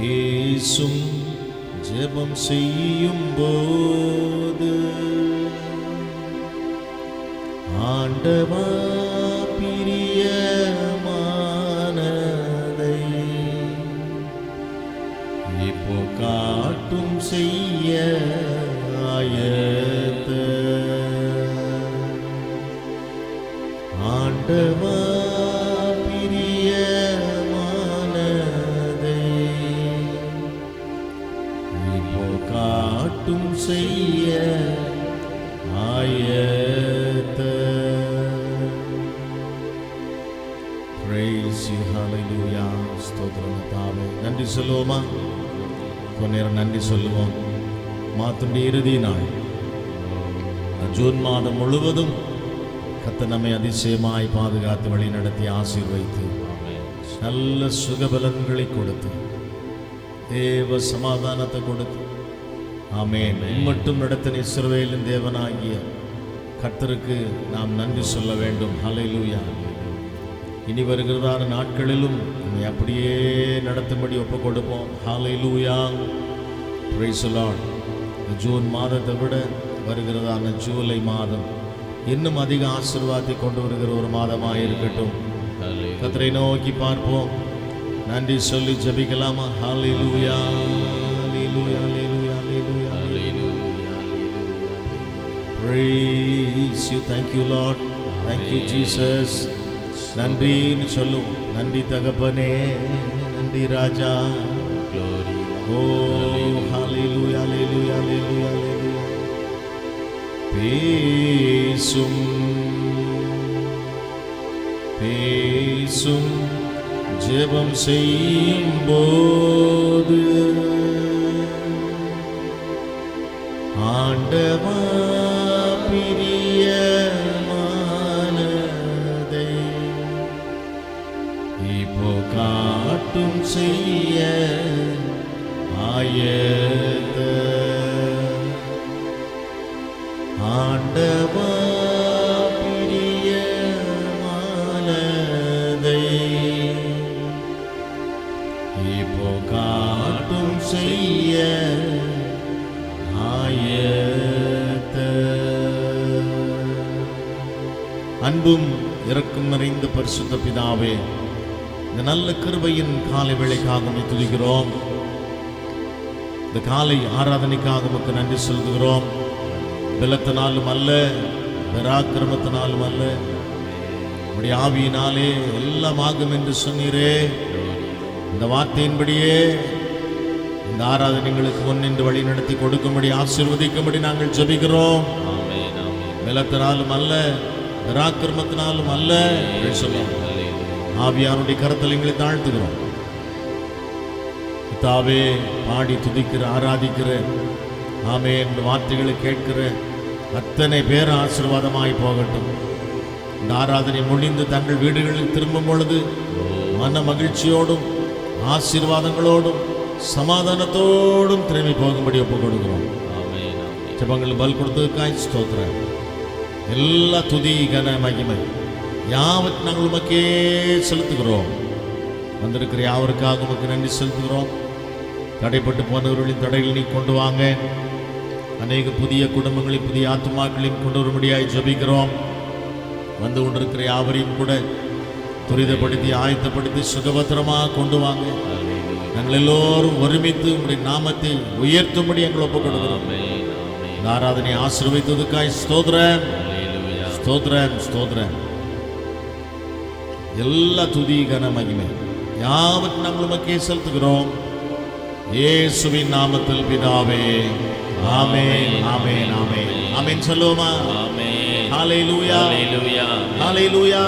பேசும் ஜெபம் செய்யும் போது ஆண்டவா பிரியமானதை இப்போ காட்டும் செய்ய ஆயத்த ஆண்டவா காட்டும் செய்ய ஆயத்த. Praise you, hallelujah. ஸ்தோத்திரம் தாவே. நன்றி சொல்லுவோமா? கொஞ்ச நேரம் நன்றி சொல்லுவோம். மாதத்துடைய இறுதி நாள், ஜூன் மாதம் முழுவதும் கர்த்தர் நம்மை அதிசயமாய் பாதுகாத்து வழி நடத்தி ஆசீர்வதித்து நல்ல சுகபலன்களை கொடுத்து தேவ சமாதானத்தை கொடுத்து ஆமென் மட்டும் நடத்தின இஸ்ரவேலின் தேவனாகிய கர்த்தருக்கு நாம் நன்றி சொல்ல வேண்டும். ஹல்லேலூயா. இனி வருகிறதான நாட்களிலும் நம்மை அப்படியே நடத்தும்படி ஒப்புக் கொடுப்போம். Hallelujah. Praise the Lord. June மாதத்தை விட வருகிறதான ஜூலை மாதம் இன்னும் அதிக ஆசீர்வாதத்தை கொண்டு வருகிற ஒரு மாதமாக இருக்கட்டும். கர்த்தரை நோக்கி பார்ப்போம். நன்றி சொல்லி ஜெபிக்கலாமா? ஹல்லேலூயா, ஹல்லேலூயா, ஹல்லேலூயா, ஹல்லேலூயா, ஹல்லேலூயா. Praise you, thank you Lord, thank you Jesus. நன்றின்னு சொல்லும். நன்றி தகப்பனே, நன்றி ராஜா. ஓ ஹல்லேலூயா, ஹல்லேலூயா, ஹல்லேலூயா, ஹல்லேலூயா. பேசும் பேசும் ஜெபம் செய்யும் போது ஆண்டவா பிரியமானதை இப்போ காட்டும் செய்ய ஆயத்த ஆண்டவா பிரியமானதை இப்போ காட்டும் செய்ய ஆயத்த. அன்பும் இரக்கம் நிறைந்த பரிசுத்த பிதாவே, இந்த நல்ல கிருபையின் காலை வேளைக்காக உம்மை துதிக்கிறோம். இந்த காலை ஆராதனைக்காக உமக்கு நன்றி சொல்கிறோம். பலத்தினாலும் அல்ல, பராக்கிரமத்தினாலும் அல்ல, உம்முடைய ஆவியினாலே எல்லாம் ஆகும் என்று சொன்னீரே. இந்த வார்த்தையின்படியே இந்த ஆராதனைகளுக்கு முன்னின்று வழி நடத்தி கொடுக்கும்படி ஆசீர்வதிக்கும்படி நாங்கள் ஜெபிக்கிறோம். பலத்தினாலும் அல்ல, பராக்கிரமத்தினாலும் அல்ல, ஆவியானுடைய கரத்தில் எங்களை தாழ்த்துகிறோம். பிதாவே, பாடி துதிக்கிற ஆராதிக்கிற ஆமென் வார்த்தைகளை கேட்கிற அத்தனை பேர் ஆசீர்வாதமாய் போகட்டும். இந்த ஆராதனை முடிந்து தங்கள் வீடுகளில் திரும்பும் பொழுது மன மகிழ்ச்சியோடும் ஆசீர்வாதங்களோடும் சமாதானத்தோடும் திரும்பி போகும்படி ஒப்புக் கொடுக்கிறோம். ஜெபங்கள் பல் கொடுத்ததுக்காய் ஸ்தோத்திரம். எல்லா துதி கன மகிமை யாவற்றையும் நாங்கள் உமக்கே செலுத்துகிறோம். வந்திருக்கிற யாவருக்காக உமக்கு நன்றி செலுத்துகிறோம். தடைப்பட்டு போனவர்களின் தடைகளை நீ கொண்டு வாங்க. அநேக புதிய குடும்பங்களையும் புதிய ஆத்துமாக்களையும் கொண்டு வரும்படியாய் ஜெபிக்கிறோம். வந்து கொண்டிருக்கிற யாவரையும் கூட துரிதப்படுத்தி ஆயத்தப்படுத்தி சுகபத்திரமாக கொண்டு வாங்க. நாங்கள் எல்லோரும் ஒருமித்து உங்களுடைய நாமத்தை உயர்த்தும்படி எங்களை ஒப்புக் கொடுக்கிறோம். இந்த ஆராதனை ஆசீர்வதித்ததுக்காய் ஸ்தோத்திரம், ஸ்தோத்திரம், ஸ்தோத்திரம். எல்லா துதி கன மகிமை யாவற்றையும் நாங்கள் உமக்கே செலுத்துகிறோம். இயேசுவின் நாமத்தில் பிதாவே, ஆமென், ஆமென், ஆமென், ஆமென் சொல்லுவோமா? ஹல்லேலூயா, ஹல்லேலூயா, ஹல்லேலூயா,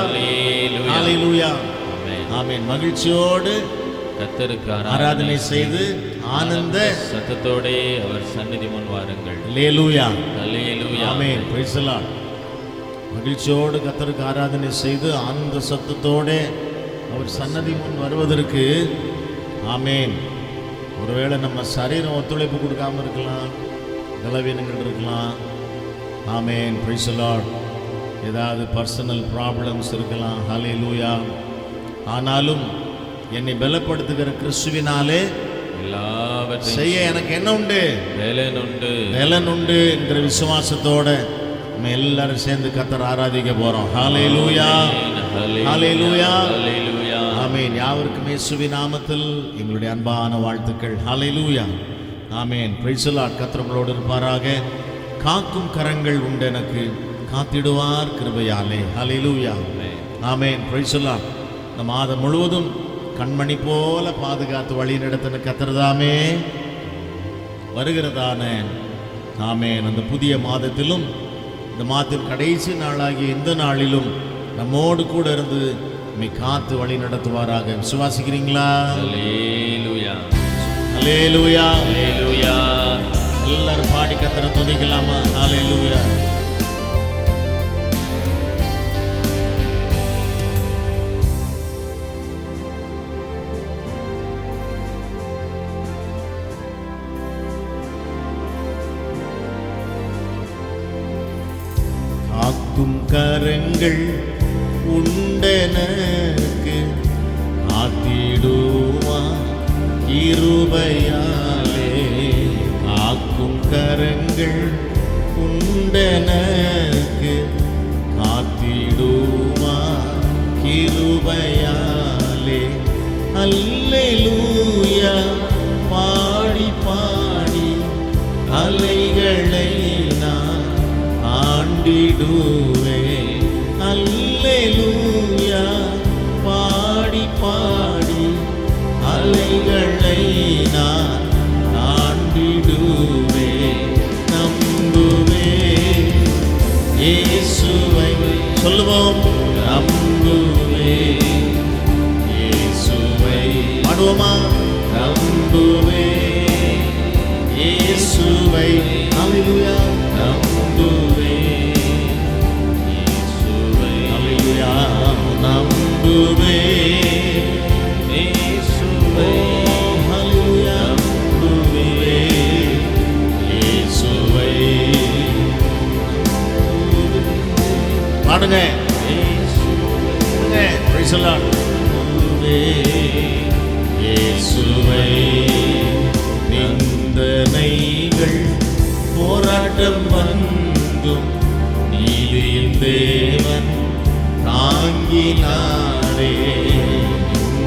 ஹல்லேலூயா, ஆமென். மகிழ்ச்சியோடு கர்த்தருக்கு ஆராதனை செய்து ஆனந்த சத்தத்தோடே அவர் சந்நிதி முன் வாருங்கள். Hallelujah, hallelujah, amen. Praise the Lord. மகிழ்ச்சியோடு கர்த்தருக்கு ஆராதனை செய்து ஆனந்த சத்தத்தோடே அவர் சன்னதி முன் வருவதற்கு ஆமென். ஒருவேளை நம்ம சரீரம் ஒத்துழைப்பு கொடுக்காம இருக்கலாம், பலவீனங்கள் இருக்கலாம். ஆமென். Praise the Lord. ஏதாவது பர்சனல் ப்ராப்ளம்ஸ் இருக்கலாம். ஹல்லேலூயா. ஆனாலும் என்னை பலப்படுத்துகிற கிறிஸ்துவினாலே எல்லாவற்றையும் செய்ய எனக்கு என்ன உண்டு? பலன் உண்டு என்கிற விசுவாசத்தோட நம்ம எல்லாரும் சேர்ந்து கர்த்தரை ஆராதிக்க போறோம். ஹல்லேலூயா, ஹல்லேலூயா, ஹல்லேலூயா. ஆமென். யாவருக்கும் இயேசுவின் நாமத்தில் எங்களுடைய அன்பான வாழ்த்துக்கள். Hallelujah, amen. Praise the Lord. கர்த்தர் உங்களோடு இருப்பாராக. காக்கும் கரங்கள் உண்டு எனக்கு, காத்திடுவார் கிருபையாலே. ஹல்லேலூயா, ஆமென். Praise the Lord. இந்த மாதம் முழுவதும் கண்மணி போல பாதுகாத்து வழி நடத்தின கர்த்தர்தாமே வருகிறதான ஆமென். அந்த புதிய மாதத்திலும் இந்த மாதத்தின் கடைசி நாளாகிய இந்த நாளிலும் நம்மோடு கூட இருந்து நம்மை காத்து வழி நடத்துவாராக. விசுவாசிக்கிறீங்களா? ஹல்லேலூயா, ஹல்லேலூயா, ஹல்லேலூயா. எல்லாரும் பாடி கர்த்தரை துதிக்கலாமா? ஹல்லேலூயா. காக்கும் கரங்கள் உண்டெனக்கு, காத்திடுவா கிருபையாலே. காக்கும் கரங்கள் உண்டெனக்கு, காத்திடுவா கிருபையாலே. அல்லேலூயா பாடி பாடி அலைகளை நான் ஆண்டிடுவே. அல்லேலூயா பாடி பாடி அலைகளை நான் ஆண்டிடுவே. நம்புவே இயேசுவை, சொல்லுவோம். நம்புவே இயேசுவை, பாடுவோமா? நம்புவே இயேசுவை. அல்லேலூயா, நம்புவே இயேசுவை. அல்லேலூயா, நம்புவே இயேசுவை. அல்லேலூயா, நம்புவே இயேசுவை. பாடுங்க, பிரைஸ் தி லார்ட். நம்புவே இயேசுவை. நிந்தனைகள் போராட்டம் வந்தும் நீதியின் தேவன் தாங்கினாரே.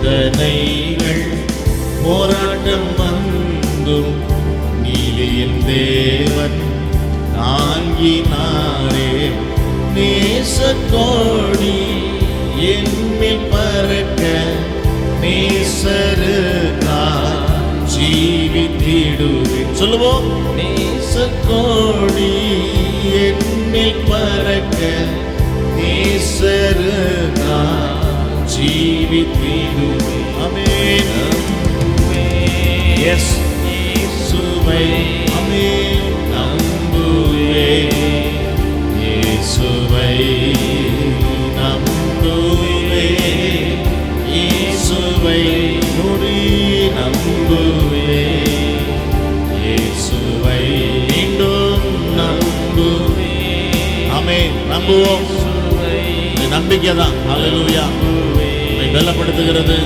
நிந்தனைகள் போராட்டம் வந்தும் நீதியின் தேவன் தாங்கினாரே. நேசக்கோடி என்மேல் பறக்க நேசருக்காய் ஜீவித்திடுவேன். சொல்லுவோம். நேசக்கோடி என்மேல் பறக்க நேசருக்காய் ஜீவித்திடுவேன். ஆமென். எஸ் இயேசுவை. ஆமென். நம்புவே இயேசுவை. நம்புவே இயேசுவை. நுடி நம்புவே இயேசுவை. மீண்டும் நம்புவே. ஆமென். நம்புவோம். நம்பிக்கை தான் ஹல்லேலூயா பலப்படுத்துகிறது.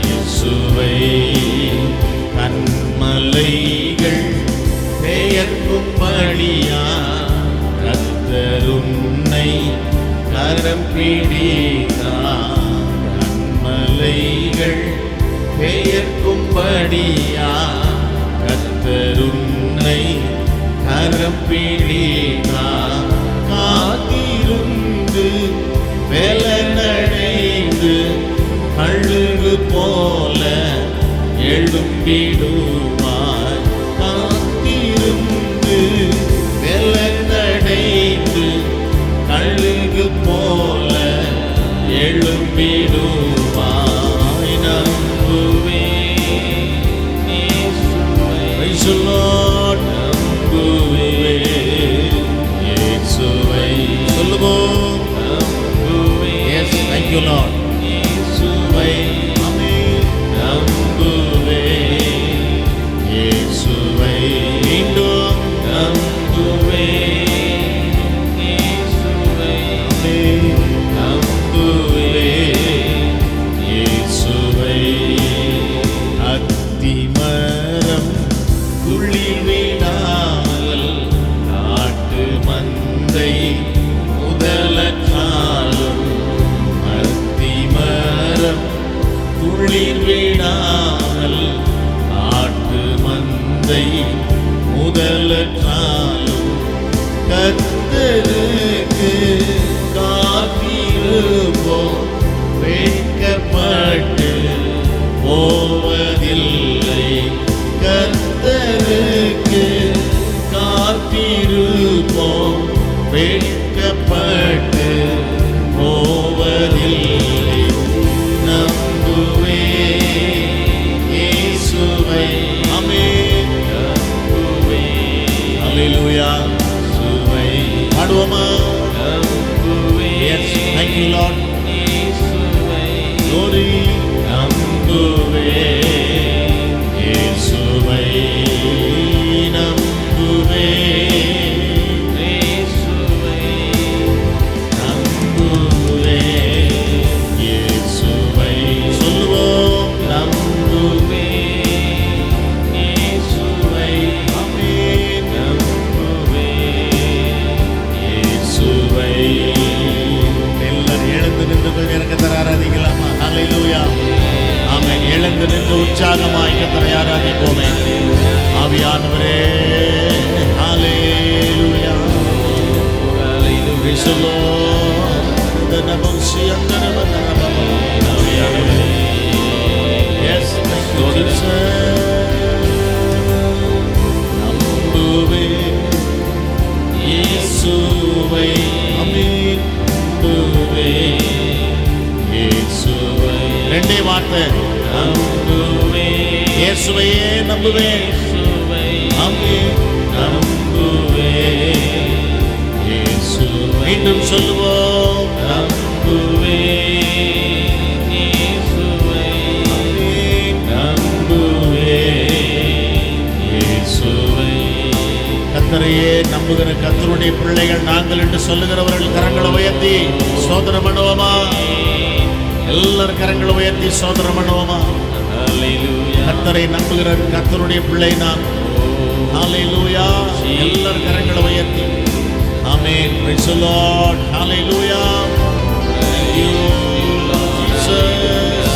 இயேசுவை. கன்மலைகள் பெயர்க்கும்படியா கர்த்தர் உன்னை கரம் பிடித்தார். கன்மலைகள் பெயர்க்கும்படியா கர்த்தர் உன்னை கரம் பிடித்தார். காத்திருந்து வெலனடைந்து கழுகு போல எழும்பிடுவாய். காத்திருந்து வெலனடைந்து கழுகு போல எழும்பிடுவாய். நம்புவே இயேசுவை. Praise the Lord. நம்புவே இயேசுவை. சொல்லுவோம். நம்புவே. Yes, thank you Lord. இயேசுவை. ஆமென். நம்புவே தேடாமல் ஆட்டு மந்தை முதலற்றாலும் கர்த்தருக்கு காத்திருப்போம், வெட்கப்பட்டு போவதில்லை. கர்த்தருக்கு காத்திருப்போம், வெட்கப்பட்டு போவதில்லை. நம்புவேன் இயேசுவை. ஆமென். நம்புவேன். அல்லேலூயா. இயேசுவை பாடுவோமா? Yes, thank you Lord. இயேசுவை glory. நம்புவேன் இயேசுவை, நம்புவேன் இயேசுவை, நம்புவேன் இயேசுவை. சொல்லுவோம். நம்புவேன் இயேசுவை. ஆமென். நம்புவேன் இயேசுவை. எல்லாரும் எழுந்து நின்று கொஞ்சம் எனக்கு தர ஆராதிக்கலாமா? ஹல்லேலூயா. ஆமென். எழுந்து நின்று உற்சாகமாய் கர்த்தரை ஆராதிப்போமே. ஆவியானவரே, ஹல்லேலூயா. Praise the Lord. The Nabosi and the Nabosi. ஆவியானவரே. Yes, thank you Jesus. நம்புவேன் இயேசுவை. ஆமென். நம்புவேன் இயேசுவை. ரெண்டே வார்த்தை. நம்புவேன் இயேசுவையே நம்புவேன். ஆமென். நம்புவேன் இயேசுவை. மீண்டும் சொல்லுவோம். நம்புவேன் இயேசுவை. ஆமென். நம்புவேன் இயேசுவை. கர்த்தரையே நம்புகிற கர்த்தருடைய பிள்ளைகள் நாங்கள் என்று சொல்லுகிறவர்கள் கரங்களை உயர்த்தி ஸ்தோத்திரம் பண்ணுவோமா? எல்லாரும் கரங்களை உயர்த்தி ஸ்தோத்திரம் பண்ணுவோமா? கர்த்தரை நம்புகிற கர்த்தருடைய பிள்ளை நான். ஹல்லேலூயா. எல்லாரும் கரங்களை உயர்த்தி. ஆமென். Praise the Lord. Hallelujah. Thank you Jesus.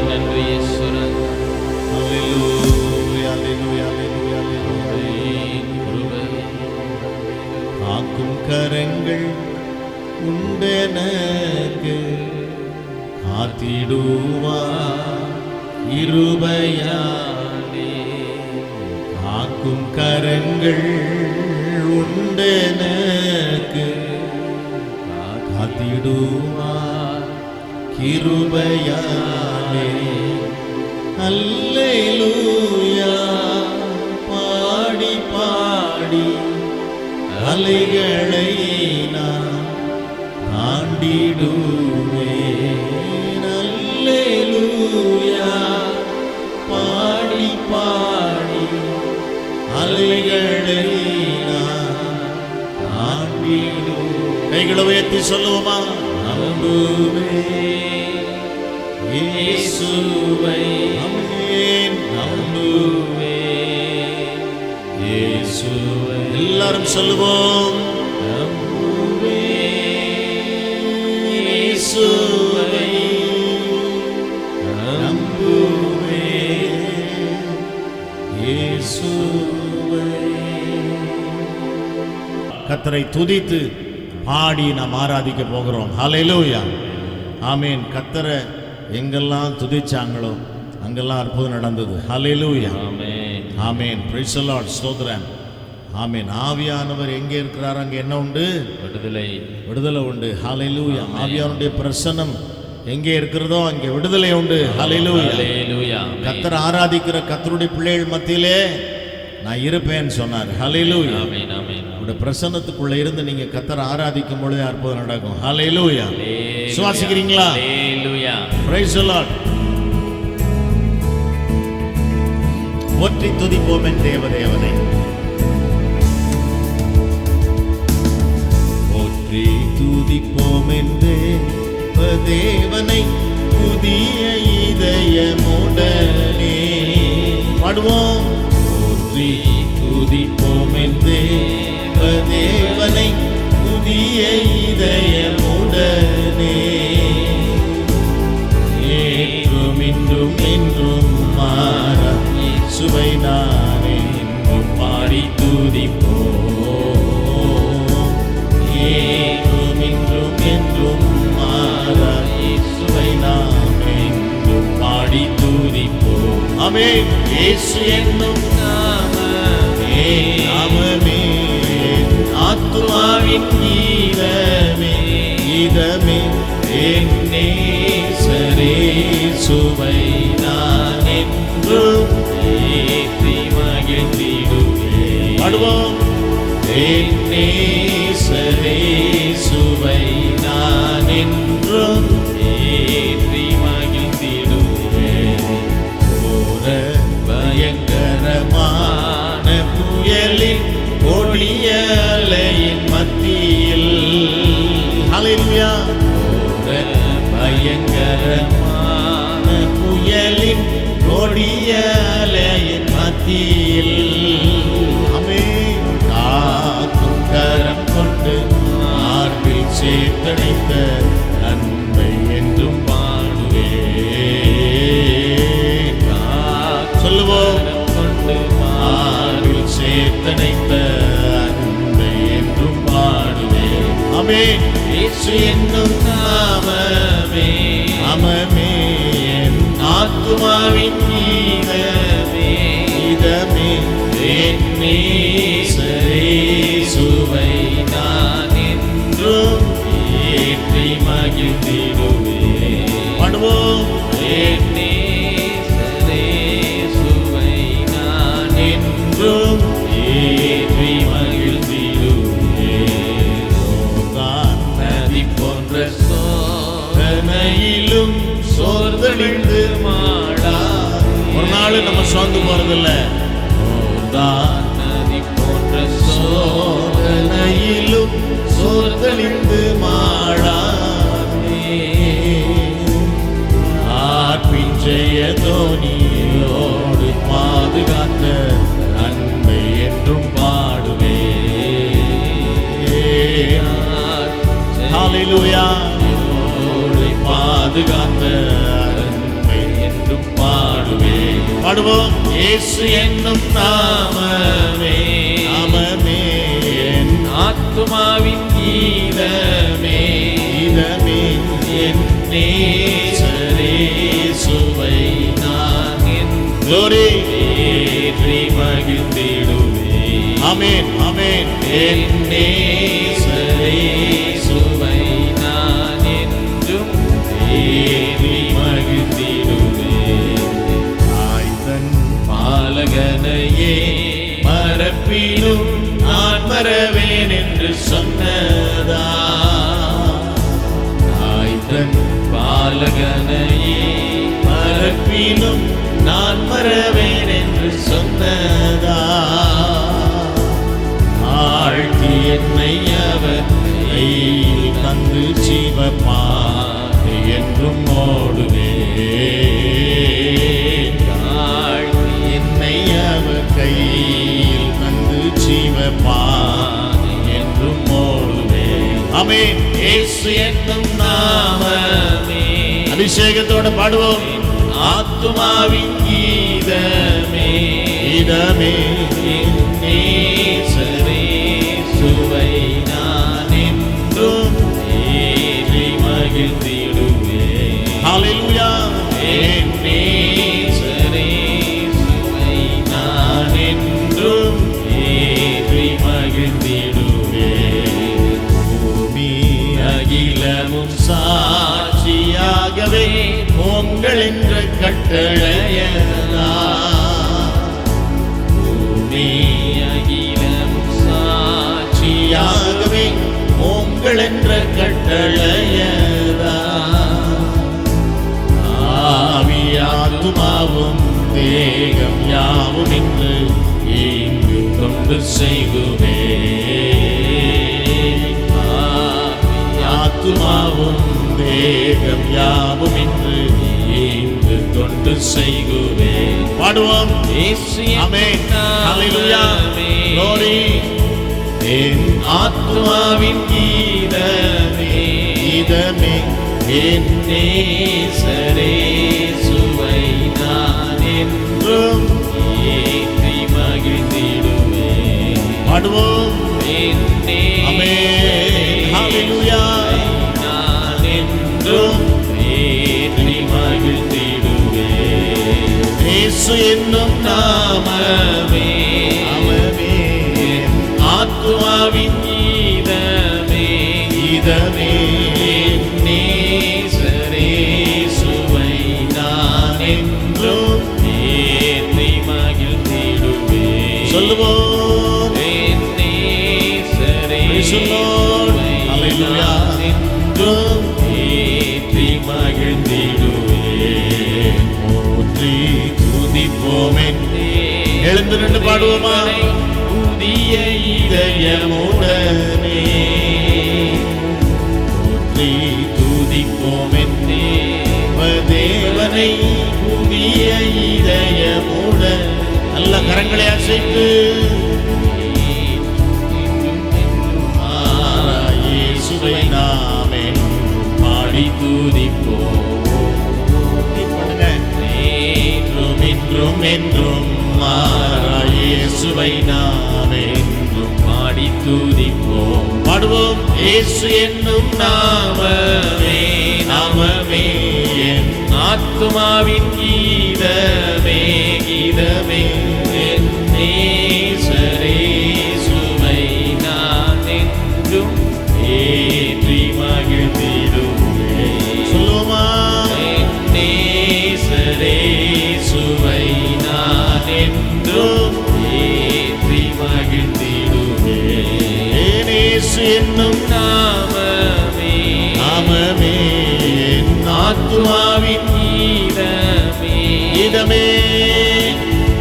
நன்றி ஈஸ்வரன். ஹல்லேலூயா. ஹல்லேலூயா. காக்கும் கரங்கள் உண்டெனக்கு காத்திடுவார் இருபையாலே. காக்கும் கரங்கள் உண்டெனக்கு காத்திடுவார் கிருபையாலே. அல்லேலூயா. பாடி பாடி அலைகளை நான் தாண்டிடுவேன். அல்லேலூயா. பாடி பாடி அலைகளை நான் தாண்டிடுவேன். கைகளை உயர்த்தி சொல்லுவோமா? நம்புவேன் இயேசுவை. ஆமென். நம்புவேன் இயேசுவை. எல்லாரும் சொல்லுவோம். நம்புவேன் இயேசுவை. நம்புவேன் இயேசுவை. கர்த்தரை துதித்து பாடி நாம் ஆராதிக்க போகிறோம். ஹல்லேலூயா. ஆமென். கர்த்தரை எங்கெல்லாம் துதிச்சாங்களோ அங்கெல்லாம் அற்புதம் நடந்தது. Hallelujah. Amen. Amen. Praise the Lord. ஸ்தோத்திரம். ஆமென். ஆவியானவர் எங்கே இருக்கிறார் அங்கே என்ன உண்டு? விடுதலை. விடுதலை உண்டு. ஹல்லேலூயா. ஆவியானுடைய பிரசன்னம் எங்கே இருக்கிறதோ அங்கே விடுதலை உண்டு. ஹல்லேலூயா. ஹல்லேலூயா. கர்த்தரை ஆராதிக்கிற கர்த்தருடைய பிள்ளைகள் மத்தியிலே நான் இருப்பேன்னு சொன்னார். ஹல்லேலூயா. ஆமென். ஆமென். உங்களுடைய பிரசன்னத்துக்குள்ள இருந்து நீங்க கர்த்தரை ஆராதிக்கும் பொழுது அற்புதம் நடக்கும். ஹல்லேலூயா. சுவாசிக்கிறீங்களா? ஹல்லேலூயா. Praise the Lord. போற்றி துதிப்போம் என் தேவதேவனை. போற்றி துதிப்போம் என் தேவதேவனை புதிய இதயமுடனே பாடுவோம். போற்றி துதிப்போம் என் தேவதேவனை புதிய இதயமுடனே ஆமென். இயேசு என்னும் நாமமே, நாமமே ஆத்துமாவின் கீதமே, கீதமே என் நேசரேசுவை நான் என்றும் ஏற்றி மகிழ்ந்திடுவேன். பாடுவோம். என் நேசரேசுவை நான் என்றும் ஏற்றி மகிழ்ந்திடுவேன். ஓர பயங்கரமான புயலின் கொடிய அலையின் மத்தியில், ஹல்லேலூயா, ஓர பயங்கரமான புயலின் கொடிய அலையின் மத்தியில், ஆமென், காக்கும் கரம் கொண்டு மார்பில் சேர்த்தணைத்த அன்பை என்றும் பாடுவேன். சொல்லுவோம். கொண்டு மார்பில் சேர்த்தணைத்த அன்பை என்றும் பாடுவேன். ஆமென். இயேசு என்னும் நாமமே, நாமமே என் ஆத்துமாவின் கீதமே, கீதமே என் நேசரேசுவை நான் என்றும் ஏற்றி மகிழ்ந்திடுவேன். பாடுவோம். என் நேசரேசுவை நான் என்றும் ஏற்றி மகிழ்ந்திடுவேன். சோர்ந்தான் நதி போன்ற சோதனையிலும் சோர்ந்தழிந்து மாடா. ஒரு நாள் நம்ம சோர்ந்து போறதில்ல. சோர்ந்தான் நதி போன்ற சோதனையிலும் சோர்ந்தழிந்து மாடாதே. ஆர்ப்பின் ஜெய தோனியோடு பாதுகாத்த அன்பை என்றும் பாடுவேன். ஹல்லேலூயா, பாதுகாத்த அன்பை என்றும் பாடுவேன். பாடுவோம். இயேசு என்னும் நாமமே, நாமமே என் ஆத்துமாவின் கீதமே, கீதமே என் நேசரேசுவை நான் என்றும் ஏற்றி மகிழ்ந்திடுவேன். ஆமென், ஆமென். என் நேசரேசுவை நான் என்றும் ஏற்றி மகிழ்ந்திடுவேன். தாய்தன் பாலகனையே மறப்பினும் நான் மறவேன் என்று சொன்னதா. தாய்தன் பாலகனையே மறப்பினும் நான் மறவேன் என்று சொன்னதா. ஆழ்த்தி என்னை அவர் கையில் தந்து ஜீவப்பாதை என்றும் ஓடுவேன். ஆழ்த்தி என்னை அவர் கையில் தந்து ஜீவப்பாதை என்றும் ஓடுவேன். ஆமென். இயேசு என்னும் நாமமே, அபிஷேகத்தோட பாடுவோம். ஆத்துமாவின் கீதமே, கீதமே நேசரேசுவை நான் என்றும் ஏற்றி மகிழ்ந்திடுவேன். ஹல்லேலூயா. என் நேசரேசுவை நான் என்றும் ஏற்றி மகிழ்ந்திடுவேன். பூமி அகிலமும் சாட்சியாகவே உங்கள் என்ற கட்டளையெல்லாம், பூமி அகிலமும் சாட்சியாகவே உங்கள் என்ற கட்டளையெல்லாம், ஆவியாத்துமாவும் தேகம் யாவும் என்று இங்கு கொண்டு செய்குவேன். ஆவியாத்துமாவும் தேகம் யாவும் என்று இங்கு கொண்டு செய்குவேன். பாடுவோம். ஆமென். ஹல்லேலூயா. glory. என் ஆத்துமாவின் கீதமே, கீதமே என் நேசரேசுவை நான் என்றும் ஏற்றி மகிழ்ந்திடுவேன். பாடுவோம். ஆமென். ஹல்லேலூயா. நான் என்றும் ஏற்றி மகிழ்ந்திடுவேன். இயேசு இயேசு என்னும் நாமமே நாமமே ஆத்துமாவின் கீதமே இதமே நேசரேசுவை நான் என்றும் ஏற்றி மகிழ்ந்திடுவேன். சொல்லுவோம். என் நேசரேசுவை நான் என்றும் ஏற்றி மகிழ்ந்திடுவேன். போற்றி துதிப்போமே. எழுந்து நின்று பாடுவோமா? புதிய இதயமுடனே போற்றி துதிப்போமே. தேவனை புதிய இதயமுடன் நல்ல கரங்களை அசைத்து இயேசுவை நாமே பாடி துதிப்போம். என்றும் என்றும் என்றும் மாறா இயேசுவை நாமே என்றும் பாடி துதிப்போம். பாடுவோம். இயேசு என்னும் நாமமே நாமமே என் ஆத்துமாவின் கீதமே கீதமே என் நேசரேசுவை நான் என்றும் ஏற்றி மகிழ்ந்திடுவேன். சொல்லுவோமா? என் நேசரேசுவை நான் என்றும் ஏற்றி மகிழ்ந்திடுவேன். இயேசு என்னும் நாமமே நாமமே என் ஆத்துமாவின் கீதமே இதமே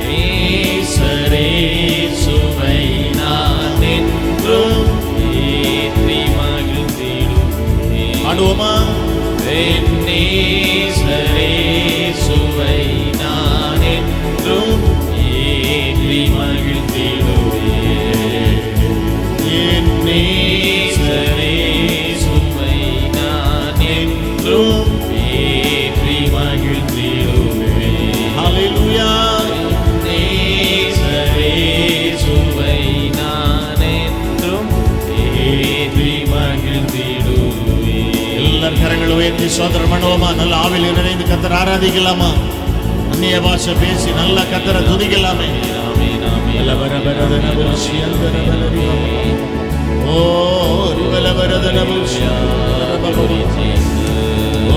நேசரேசுவை நான் என்றும் ஏற்றி மகிழ்ந்திடுவேன். பாடுவோமா? என் நேசரேசுவை நான் என்றும் ஏற்றி மகிழ்ந்திடுவேன். என் நேசரேசுவை நான் என்றும் ஏற்றி மகிழ்ந்திடுவேன். ஹல்லேலூயா. நேசரேசுவை நான் என்றும் ஏற்றி மகிழ்ந்திடுவேன். எல்லார் கரங்களை உயர்த்தி சோதரம் பண்ணுவோமா? நல்ல ஆவியில் நிறைந்து கத்தரை ஆராதிக்கலாமா? அந்நிய பாஷை பேசி நல்ல கத்தரை துதிக்கலாமே. ஆமென், ஆமென். ஓ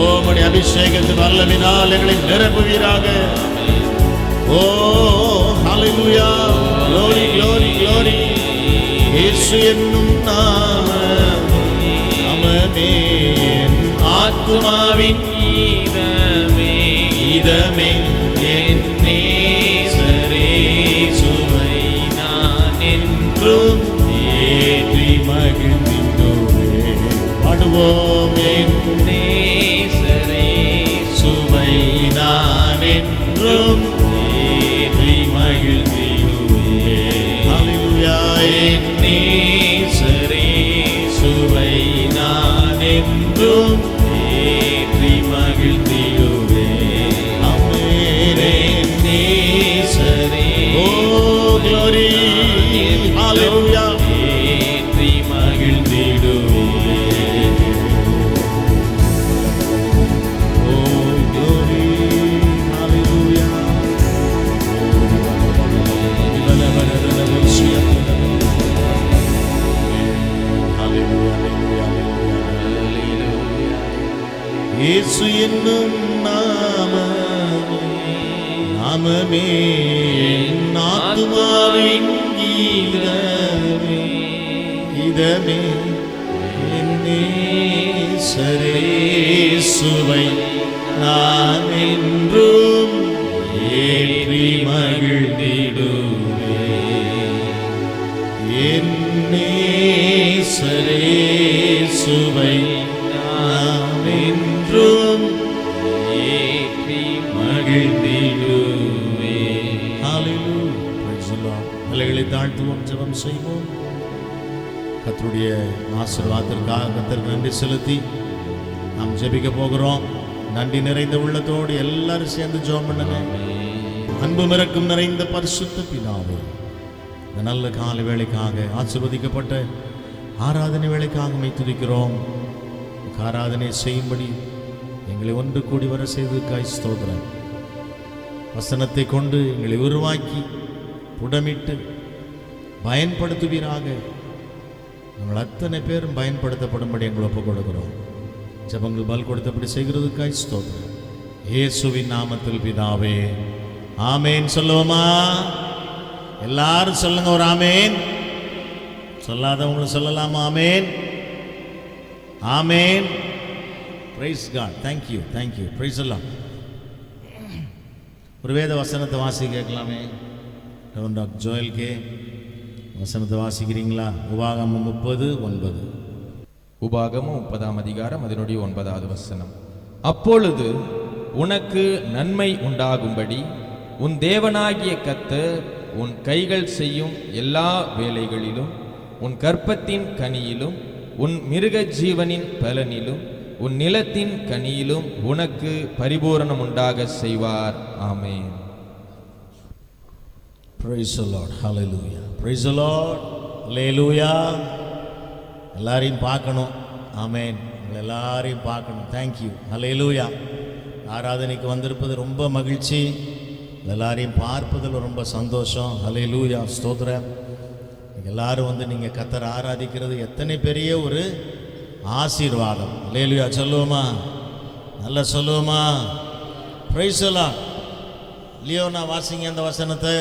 உம்முடைய அபிஷேகத்தின் வல்லமையினால் எங்களை நிரப்புவீராக. ஓ ஹல்லேலூயா. glory glory glory. இயேசு என்னும் நாமமே ஆத்துமாவின் கீதமே இதமே என் நேசரேசுவை நான் என்றும் ஏற்றி மகிழ்ந்திடுவேன். பாடுவோம். என் நேசரேசுவை நான் என்றும் ஏற்றி மகிழ்ந்திடுவேன். ஹல்லேலூயா. என் நேசரேசுவை நான் என்றும் ஏற்றி மகிழ்ந்திடுவேன். ஆமென். என் நேசரே ஓ glory. ஹல்லேலூயா. ஏற்றி மகிழ்ந்திடுவேன். ஓ glory. ஹல்லேலூயா. ஹல்லேலூயா. அல்லேலூயா. இயேசு என்னும் நாமமே என் ஆத்துமாவின் கீதமே இதமே என் நேசரேசுவை நான் என்றும் ஏற்றி மகிழ்ந்திடுவேன். என் நேசரேசுவை நான் என்றும் ஏற்றி மகிழ்ந்திடுவேன். Hallelujah. Praise the Lord. தலைகளை தாழ்த்துவோம், ஜெபம் செய்வோம். கர்த்தருடைய ஆசீர்வாதத்திற்காக கர்த்தருக்கு நன்றி செலுத்தி நாம் ஜெபிக்க போகிறோம். நன்றி நிறைந்த உள்ளத்தோடு எல்லாரும் சேர்ந்து ஜெபம் பண்ணுங்க. அன்பு மிரக்கும் நிறைந்த பரிசுத்த பிதாவே, இந்த நல்ல கால வேளைக்காக ஆசீர்வதிக்கப்பட்ட ஆராதனை வேளைக்காக உம்மை துதிக்கிறோம். ஆராதனை செய்யும்படி எங்களை ஒன்று கூடி வர செய்ததுக்காய் ஸ்தோத்திரம். வசனத்தை கொண்டு எங்களை உருவாக்கி புடமிட்டு பயன்படுத்துவீராக. நாங்கள் அத்தனை பேரும் பயன்படுத்தப்படும்படி எங்களை ஒப்புக் கொடுக்கிறோம். ஜெபங்கள் பல் கொடுத்தபடி செய்கிறதுக்காய் ஸ்தோத்திரம். இயேசுவின் நாமத்தில் பிதாவே, ஆமேன். சொல்லுவோமா? எல்லாரும் சொல்லுங்க ஒரு ஆமேன். சொல்லாதவங்களும் சொல்லலாமா? Amen, amen. Praise God. Thank you, thank you. Praise எல்லாம். ஒரு வேத வசனத்தை வாசி கேட்கலாமே. டாக்டர் ஜோயல் கே, வசனத்தை வாசிக்கிறீங்களா? உபாகமம் 30:9. உபாகமம் 30ஆம் அதிகாரம் அதனுடைய 9வது வசனம். அப்பொழுது உனக்கு நன்மை உண்டாகும்படி உன் தேவனாகிய கர்த்தர் உன் கைகள் செய்யும் எல்லா வேலைகளிலும், உன் கர்ப்பத்தின் கனியிலும், உன் மிருக ஜீவனின் பலனிலும், உன் நிலத்தின் கனியிலும் உனக்கு பரிபூரணம் உண்டாக செய்வார். ஆமென். Praise the Lord. Hallelujah. Praise the Lord. Hallelujah. எல்லாரையும் பார்க்கணும். ஆமென். எல்லாரையும் பார்க்கணும். தேங்க்யூ. ஹல்லேலூயா. ஆராதனைக்கு வந்திருப்பது ரொம்ப மகிழ்ச்சி. எல்லாரையும் பார்ப்பதில் ரொம்ப சந்தோஷம். ஹல்லேலூயா. ஸ்தோத்திரம். எல்லாரும் வந்து நீங்கள் கர்த்தரை ஆராதிக்கிறது எத்தனை பெரிய ஒரு ஆசீர்வாதம். ஹல்லேலூயா. சொல்லுவோமா? நல்லா சொல்லுவோமா? Price the Lord. லியோனா வாசிங்க அந்த வசனத்தை.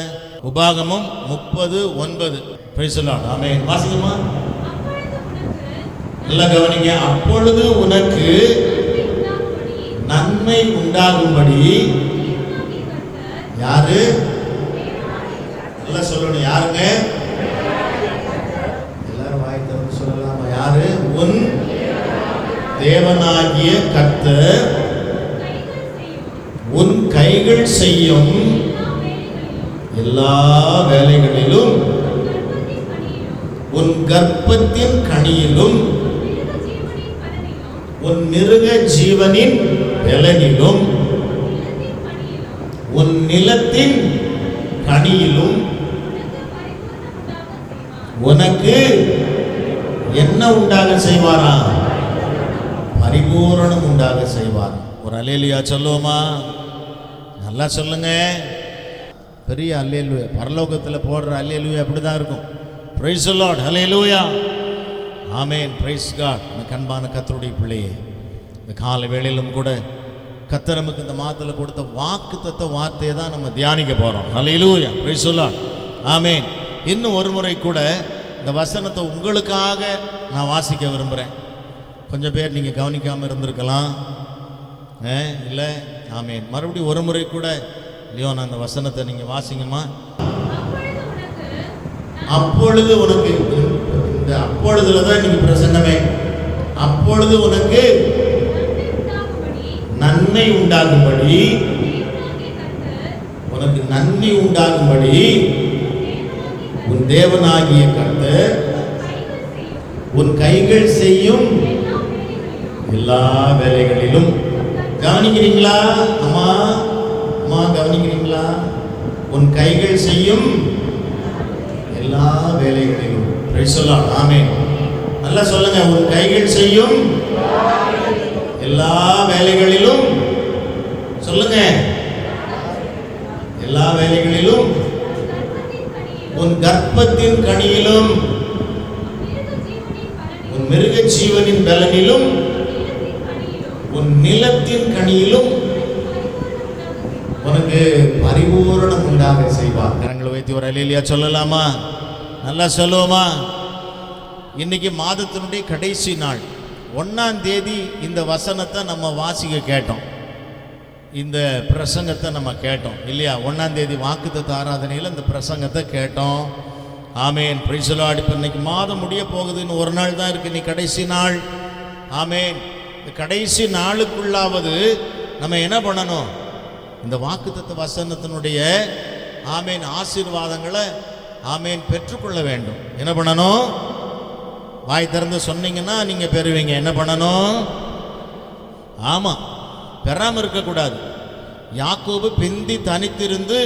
உபாகமம் 30:9. Praise the Lord. ஆமென். வாசிங்கம்மா. நல்லா கவனிங்க. அப்பொழுது உனக்கு நன்மை உண்டாகும்படி. யாரு? நல்லா சொல்லணும். யாருங்க? எல்லாரும் வாய் திறந்து சொல்லலாமா? யாரு? உன் தேவனாகிய கர்த்தர் உன் கைகள் செய்யும் எல்லா வேலைகளிலும், உன் கர்ப்பத்தின் கனியிலும், உன் மிருக ஜீவனின் பலனிலும், உன் நிலத்தின் கனியிலும் உனக்கு என்ன உண்டாக செய்வாரா? பரிபூரணம் உண்டாக செய்வார். ஒரு அல்லேலூயா சொல்லுவோமா? நல்லா சொல்லுங்க. பெரிய அல்லேலூயா. பரலோகத்தில் போடுற அல்லேலூயா அப்படிதான் இருக்கும். Praise the Lord. Hallelujah. Amen. Praise God. அன்பான கர்த்தருடைய பிள்ளையே, இந்த காலை வேளையிலும் கூட கர்த்தர் நமக்கு இந்த மாதத்தில் கொடுத்த வாக்குத்தத்த வார்த்தையை தான் நம்ம தியானிக்க போகிறோம். Hallelujah. Praise the Lord. Amen. இன்னும் ஒரு முறை கூட இந்த வசனத்தை உங்களுக்காக நான் வாசிக்க விரும்புகிறேன். கொஞ்சம் பேர் நீங்கள் கவனிக்காமல் இருந்திருக்கலாம், இல்லை? ஆமென். மறுபடியும் ஒரு முறை கூட லியோனா அந்த வசனத்தை நீங்கள் வாசிங்கம்மா. அப்பொழுது உனக்கு, இந்த அப்பொழுதுல தான் இன்னைக்கு பிரசங்கமே. அப்பொழுது உனக்கு நன்மை உண்டாகும்படி, உனக்கு நன்மை உண்டாகும்படி உன் தேவனாகிய கர்த்தர் உன் கைகள் செய்யும் எல்லா வேலைகளிலும். கவனிக்கிறீங்களா அம்மா? அம்மா கவனிக்கிறீங்களா? உன் கைகள் செய்யும் எல்லா வேலைகளிலும். Price the Lord. ஆமென். நல்லா சொல்லுங்க. உன் கைகள் செய்யும் எல்லா வேலைகளிலும். சொல்லுங்க. எல்லா வேலைகளிலும், உன் கர்ப்பத்தின் கனியிலும், உன் மிருக ஜீவனின் பலனிலும், உன் நிலத்தின் கனியிலும் உனக்கு பரிபூரணம் உண்டாக செய்வார். கரங்களை வைத்து ஒரு அல்லேலூயா சொல்லலாமா? நல்லா சொல்லுவோமா? இன்னைக்கு மாதத்தினுடைய கடைசி நாள், 1ஆம் தேதி இந்த வசனத்தை நம்ம வாசிக்க கேட்டோம். இந்த பிரசங்கத்தை நம்ம கேட்டோம் இல்லையா? 1ஆம் தேதி வாக்குத்தத்த ஆராதனையில் இந்த பிரசங்கத்தை கேட்டோம். ஆமென். Praise the Lord. இப்போ இன்னைக்கு மாதம் முடிய போகுதுன்னு ஒரு நாள் தான் இருக்குது. இன்னைக்கு கடைசி நாள். ஆமென். இந்த கடைசி நாளுக்குள்ளாவது நம்ம என்ன பண்ணணும்? இந்த வாக்குத்தத்த வசனத்தினுடைய ஆமென் ஆசீர்வாதங்களை ஆமென் பெற்றுக்கொள்ள வேண்டும். என்ன பண்ணணும்? வாய் திறந்து சொன்னீங்கன்னா நீங்கள் பெறுவீங்க. என்ன பண்ணணும்? ஆமாம், பெறாமல் இருக்கக்கூடாது. யாக்கோபு பிந்தி தனித்திருந்து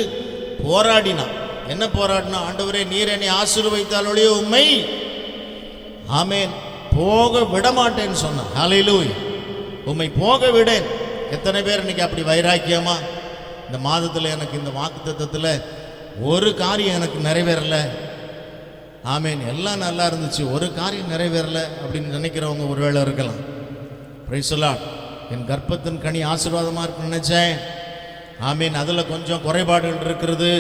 போராடினான். என்ன போராடினா? ஆண்டவரே, நீர் என்னை ஆசீர்வதித்தாலொழிய உம்மை ஆமென் போக விட மாட்டேன்னு சொன்னான். ஹல்லேலூயா. உம்மை போக விடேன். எத்தனை பேர் இன்னைக்கு அப்படி வைராக்கியமா இந்த மாதத்தில் எனக்கு இந்த வாக்குத்தத்தத்தில் ஒரு காரியம் எனக்கு நிறைவேறலை, ஆமேன், எல்லாம் நல்லா இருந்துச்சு, ஒரு காரியம் நிறைவேறலை அப்படின்னு நினைக்கிறவங்க ஒருவேளை இருக்கலாம். Price the Lord. என் கர்ப்பத்தின் கனி ஆசீர்வாதமாக இருக்குன்னு நினச்சேன், ஆமேன், அதில் கொஞ்சம் குறைபாடுகள் இருக்கிறது,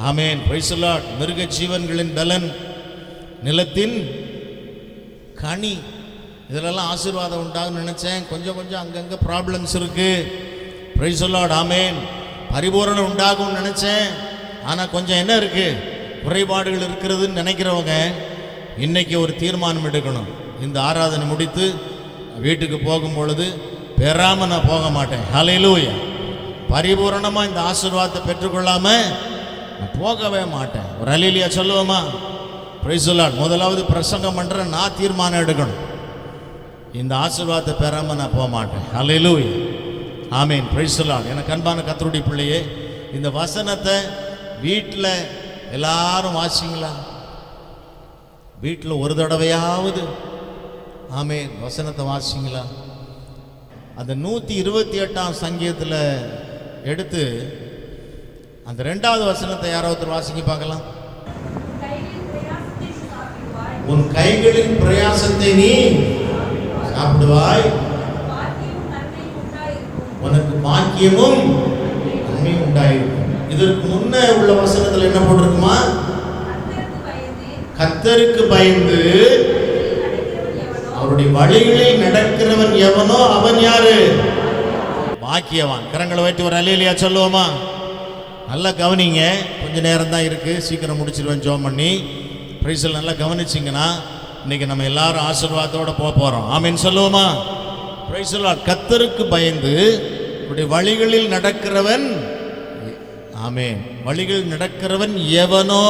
ஆமேன், பிரைஸ் தி லார்ட். மிருக ஜீவன்களின் பலன், நிலத்தின் கனி, இதிலெல்லாம் ஆசீர்வாதம் உண்டாகும்னு நினச்சேன், கொஞ்சம் கொஞ்சம் அங்கங்கே ப்ராப்ளம்ஸ் இருக்குது. பிரைஸ் தி லார்ட், ஆமேன். பரிபூரணம் உண்டாகும்னு நினச்சேன், ஆனால் கொஞ்சம் என்ன இருக்குது, குறைபாடுகள் இருக்கிறதுன்னு நினைக்கிறவங்க இன்னைக்கு ஒரு தீர்மானம் எடுக்கணும். இந்த ஆராதனை முடித்து வீட்டுக்கு போகும் பொழுது பெறாமல் நான் போக மாட்டேன். ஹல்லேலூயா. பரிபூரணமாக இந்த ஆசீர்வாதத்தை பெற்றுக்கொள்ளாமல் நான் போகவே மாட்டேன். ஒரு ஹல்லேலூயா சொல்லுவோமா? Price the Lord. முதலாவது பிரசங்கம் பண்ணுற நான் தீர்மானம் எடுக்கணும், இந்த ஆசீர்வாதத்தை பெறாமல் நான் போக மாட்டேன். ஹல்லேலூயா, ஆமேன், பிரைஸ் தி லார்ட். எனக்கு அன்பான கர்த்தருடைய பிள்ளையே, இந்த வசனத்தை வீட்டில் எல்லாரும் வாசிங்களா? வீட்டில் ஒரு தடவையாவது ஆமேன் வசனத்தை வாசிங்களா? அந்த 128ஆம் சங்கீதத்தில் எடுத்து அந்த 2வது வசனத்தை யாராவது வாசிங்க பார்க்கலாம். உன் கைகளின் பிரயாசத்தை நீ சாப்பிடுவாய், உனக்கு பாக்கியமும் நன்மை உண்டாயிருக்கும். இதற்கு முன்ன உள்ள வசனத்தில் என்ன போட்டிருக்குமா? கர்த்தருக்கு பயந்து அவருடைய வழிகளில் நடக்கிறவன் எவனோ அவன் யாரு? பாக்கியவான். கரங்களை வைத்து ஒரு அல்லேலூயா சொல்லுவோமா? நல்லா கவனிங்க, கொஞ்ச நேரம் தான் இருக்கு, சீக்கிரம் முடிச்சிருவேன் ஜெபம் பண்ணி. பிரைஸில் நல்லா கவனிச்சிங்கன்னா இன்னைக்கு நம்ம எல்லாரும் ஆசீர்வாதத்தோட போக போறோம். ஆமேன் சொல்லுவோமா? Price the Lord. கர்த்தருக்கு பயந்து அவருடைய வழிகளில் நடக்கிறவன், ஆமேன், வழிகளில் நடக்கிறவன் எவனோ.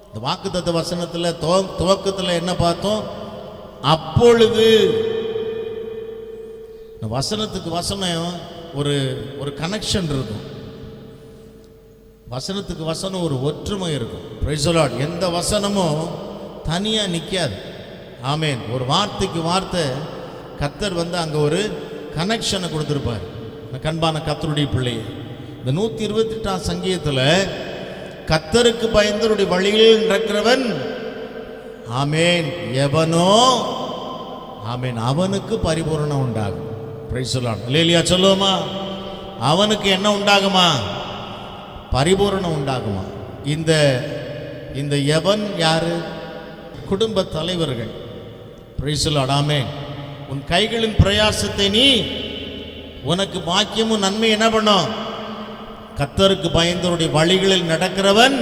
இந்த வாக்குத்தத்த வசனத்தில் துவக்கத்தில் என்ன பார்த்தோம்? அப்பொழுது. இந்த வசனத்துக்கு வசனம் ஒரு கனெக்ஷன் இருக்கும், வசனத்துக்கு வசனம் ஒரு ஒற்றுமை இருக்கும். Praise the Lord. எந்த வசனமும் தனியாக நிற்காது. ஆமேன். ஒரு வார்த்தைக்கு வார்த்தை கர்த்தர் அங்கே ஒரு கனெக்ஷனை கொடுத்துருப்பார். கண்பான கர்த்தருடைய பிள்ளையை, இந்த 128ஆம் சங்கீதத்தில் கர்த்தருக்கு பயந்தருடைய வழியில் நடக்கிறவன், ஆமேன், எவனோ, ஆமேன், அவனுக்கு பரிபூரணம் உண்டாகும். Price the Lord. அல்லேலூயா சொல்லுவோமா? அவனுக்கு என்ன உண்டாகுமா? பரிபூரணம் உண்டாகுமா? இந்த எவன் யாரு? குடும்ப தலைவர்கள். Praise the Lord. ஆமேன். உன் கைகளின் பிரயாசத்தை நீ, உனக்கு பாக்கியமும் நன்மை என்ன பண்ணும்? கர்த்தருக்கு பயந்தவருடைய வழிகளில் நடக்கிறவன்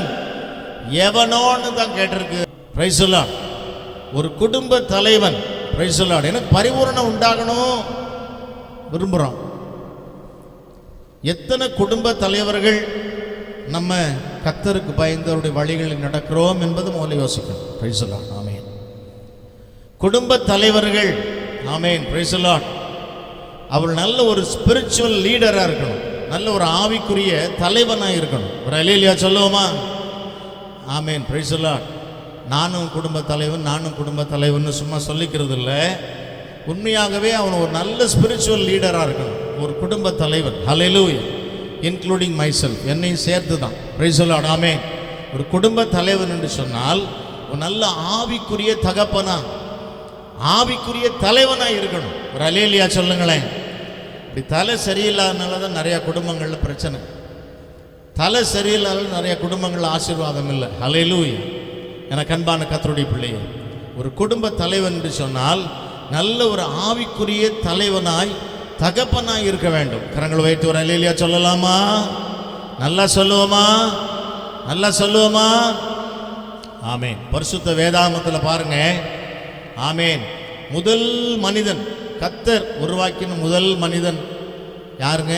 எவனோன்னு தான் கேட்டிருக்கு. Price the Lord. ஒரு குடும்ப தலைவன். Price the Lord. எனக்கு பரிபூரணம் உண்டாகணும் விரும்புகிறோம். எத்தனை குடும்ப தலைவர்கள் நம்ம கர்த்தருக்கு பயந்தவருடைய வழிகளில் நடக்கிறோம் என்பது முதல்ல யோசிக்கணும். Praise the Lord. ஆமேன். குடும்ப தலைவர்கள், ஆமேன், பிரைஸ் தி லார்ட், அவர் நல்ல ஒரு ஸ்பிரிச்சுவல் லீடராக இருக்கணும், நல்ல ஒரு ஆவிக்குரிய தலைவனாக இருக்கணும். ஒரு அல்லேலூயா சொல்லுவோமா? Amen, praise the Lord. நானும் குடும்ப தலைவன் சும்மா சொல்லிக்கிறது இல்லை, உண்மையாகவே அவன் ஒரு நல்ல ஸ்பிரிச்சுவல் லீடராக இருக்கணும், ஒரு குடும்ப தலைவன். ஹல்லேலூயா. இன்க்ளூடிங் மைசெல்ஃப், என்னையும் சேர்த்து தான். Praise the Lord. ஆமேன். ஒரு குடும்ப தலைவன் என்று சொன்னால் ஒரு நல்ல ஆவிக்குரிய தகப்பனா, ஆவிக்குரிய தலைவனாக இருக்கணும். ஒரு அல்லேலூயா சொல்லுங்களேன். இப்படி தலை சரியில்லாதனால தான் நிறைய குடும்பங்களில் பிரச்சனை. தலை சரியில்லாத நிறைய குடும்பங்களில் ஆசீர்வாதம் இல்லை. ஹல்லேலூயா. எனக்கு அன்பான கர்த்தருடைய பிள்ளையே, ஒரு குடும்ப தலைவன் என்று சொன்னால் நல்ல ஒரு ஆவிக்குரிய தலைவனாய் தகப்பனாய் இருக்க வேண்டும். கரங்களை வைத்து ஒரு அல்லேலூயா சொல்லலாமா? நல்லா சொல்லுவோமா? நல்லா சொல்லுவோமா? ஆமேன். பரிசுத்த வேதாகமத்தில் பாருங்க. ஆமேன். முதல் மனிதன், கர்த்தர் உருவாக்கின முதல் மனிதன் யாருங்க?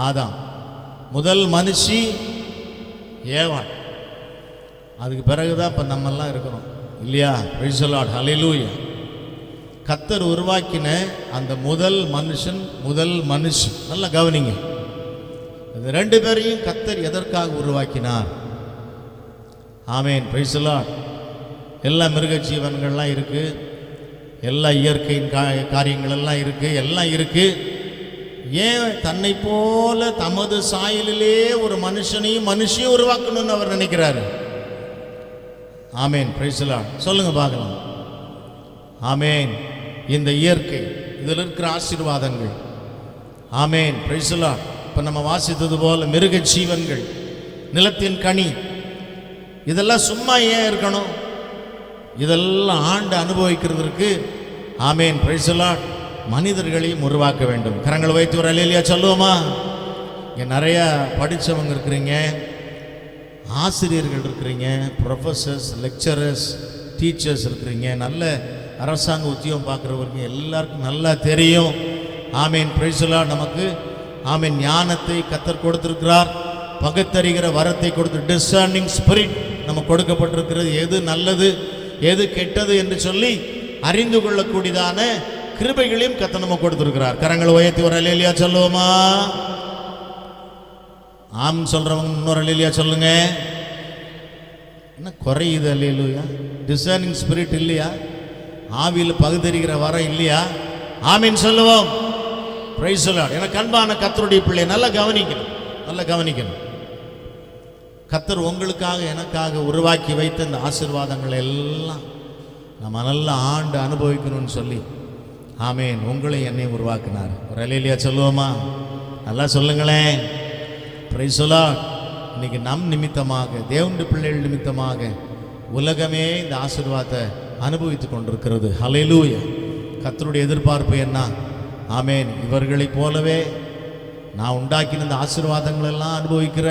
ஆதாம். முதல் மனுஷி ஏவாள். அதுக்கு பிறகுதான் இப்போ நம்மெல்லாம் இருக்கிறோம் இல்லையா? Praise the Lord. ஹல்லேலூயா. கர்த்தர் உருவாக்கின அந்த முதல் மனுஷன், முதல் மனுஷி, நல்லா கவனிங்க. இந்த ரெண்டு பேரையும் கர்த்தர் எதற்காக உருவாக்கினார்? ஆமேன், பிரைஸ் தி லார்ட். எல்லா மிருக ஜீவன்கள்லாம் இருக்குது, எல்லா இயற்கையின் காரியங்கள் எல்லாம் இருக்குது, எல்லாம் இருக்குது. ஏன் தன்னை போல தமது சாயலிலே ஒரு மனுஷனையும் மனுஷியும் உருவாக்கணும்னு அவர் நினைக்கிறாரு. ஆமேன், பிரைஸ் தி லார்ட். சொல்லுங்க பார்க்கலாம். ஆமேன். இந்த இயற்கை, இதில் இருக்கிற ஆசீர்வாதங்கள், ஆமேன், பிரைஸ் தி லார்ட். இப்போ நம்ம வாசித்தது போல மிருக ஜீவன்கள், நிலத்தின் கனி, இதெல்லாம் சும்மா ஏன் இருக்கணும்? இதெல்லாம் ஆண்டு அனுபவிக்கிறதுக்கு, ஆமேன், பிரைஸ் தி லார்ட், மனிதர்களையும் உருவாக்க வேண்டும். கரங்களை வைத்து ஒரு அல்லேலூயா சொல்லுவோமா? இங்கே நிறையா படித்தவங்க இருக்கிறீங்க, ஆசிரியர்கள் இருக்கிறீங்க, ப்ரொஃபஸர்ஸ், லெக்சரர்ஸ், டீச்சர்ஸ் இருக்கிறீங்க, நல்ல அரசாங்க உத்தியோகம் பார்க்குறவங்க எல்லாருக்கும் நல்லா தெரியும். ஆமேன், பிரைஸ் தி லார்ட். நமக்கு ஆமேன் ஞானத்தை கர்த்தர் கொடுத்திருக்கிறார், பகுத்தறிகிற வரத்தை கொடுத்து, டிசர்னிங் ஸ்பிரிட் நம்ம கொடுக்கப்பட்டிருக்கிறது. எது நல்லது எது கெட்டது என்று சொல்லி அறிந்து கொள்ளக்கூடியதான கிருபைகளையும் கர்த்தர் நம்ம கொடுத்திருக்கிறார். கரங்களை உயர்த்தி ஒரு அல்லேலூயா சொல்லுவோமா? ஆம் சொல்றவங்க இன்னொரு அல்லேலூயா சொல்லுங்க. என்ன குறையுது அல்லேலூயா? டிசர்னிங் ஸ்பிரிட் இல்லையா? ஆவியில் பகுத்தறிகிற வரம் இல்லையா? ஆமீன் சொல்லுவோம். Price the Lord. எனக்கு அன்பான கர்த்தருடைய பிள்ளை, நல்லா கவனிக்கணும், நல்லா கவனிக்கணும். கர்த்தர் உங்களுக்காக எனக்காக உருவாக்கி வைத்த இந்த ஆசீர்வாதங்களை எல்லாம் நம்ம நல்லா ஆண்டு அனுபவிக்கணும்னு சொல்லி, ஆமேன், உங்களை என்னை உருவாக்கினார். ஒரு அல்லேலூயா சொல்லுவோமா? நல்லா சொல்லுங்களேன். Price the Lord. இன்னைக்கு நம் நிமித்தமாக, தேவனுடைய பிள்ளைகள் நிமித்தமாக உலகமே இந்த ஆசீர்வாதத்தை அனுபவித்து கொண்டிருக்கிறது. ஹல்லேலூயா. கர்த்தருடைய எதிர்பார்ப்பு என்ன? ஆமேன், இவர்களைப் போலவே நான் உண்டாக்கின இந்த ஆசீர்வாதங்கள் எல்லாம் அனுபவிக்கிற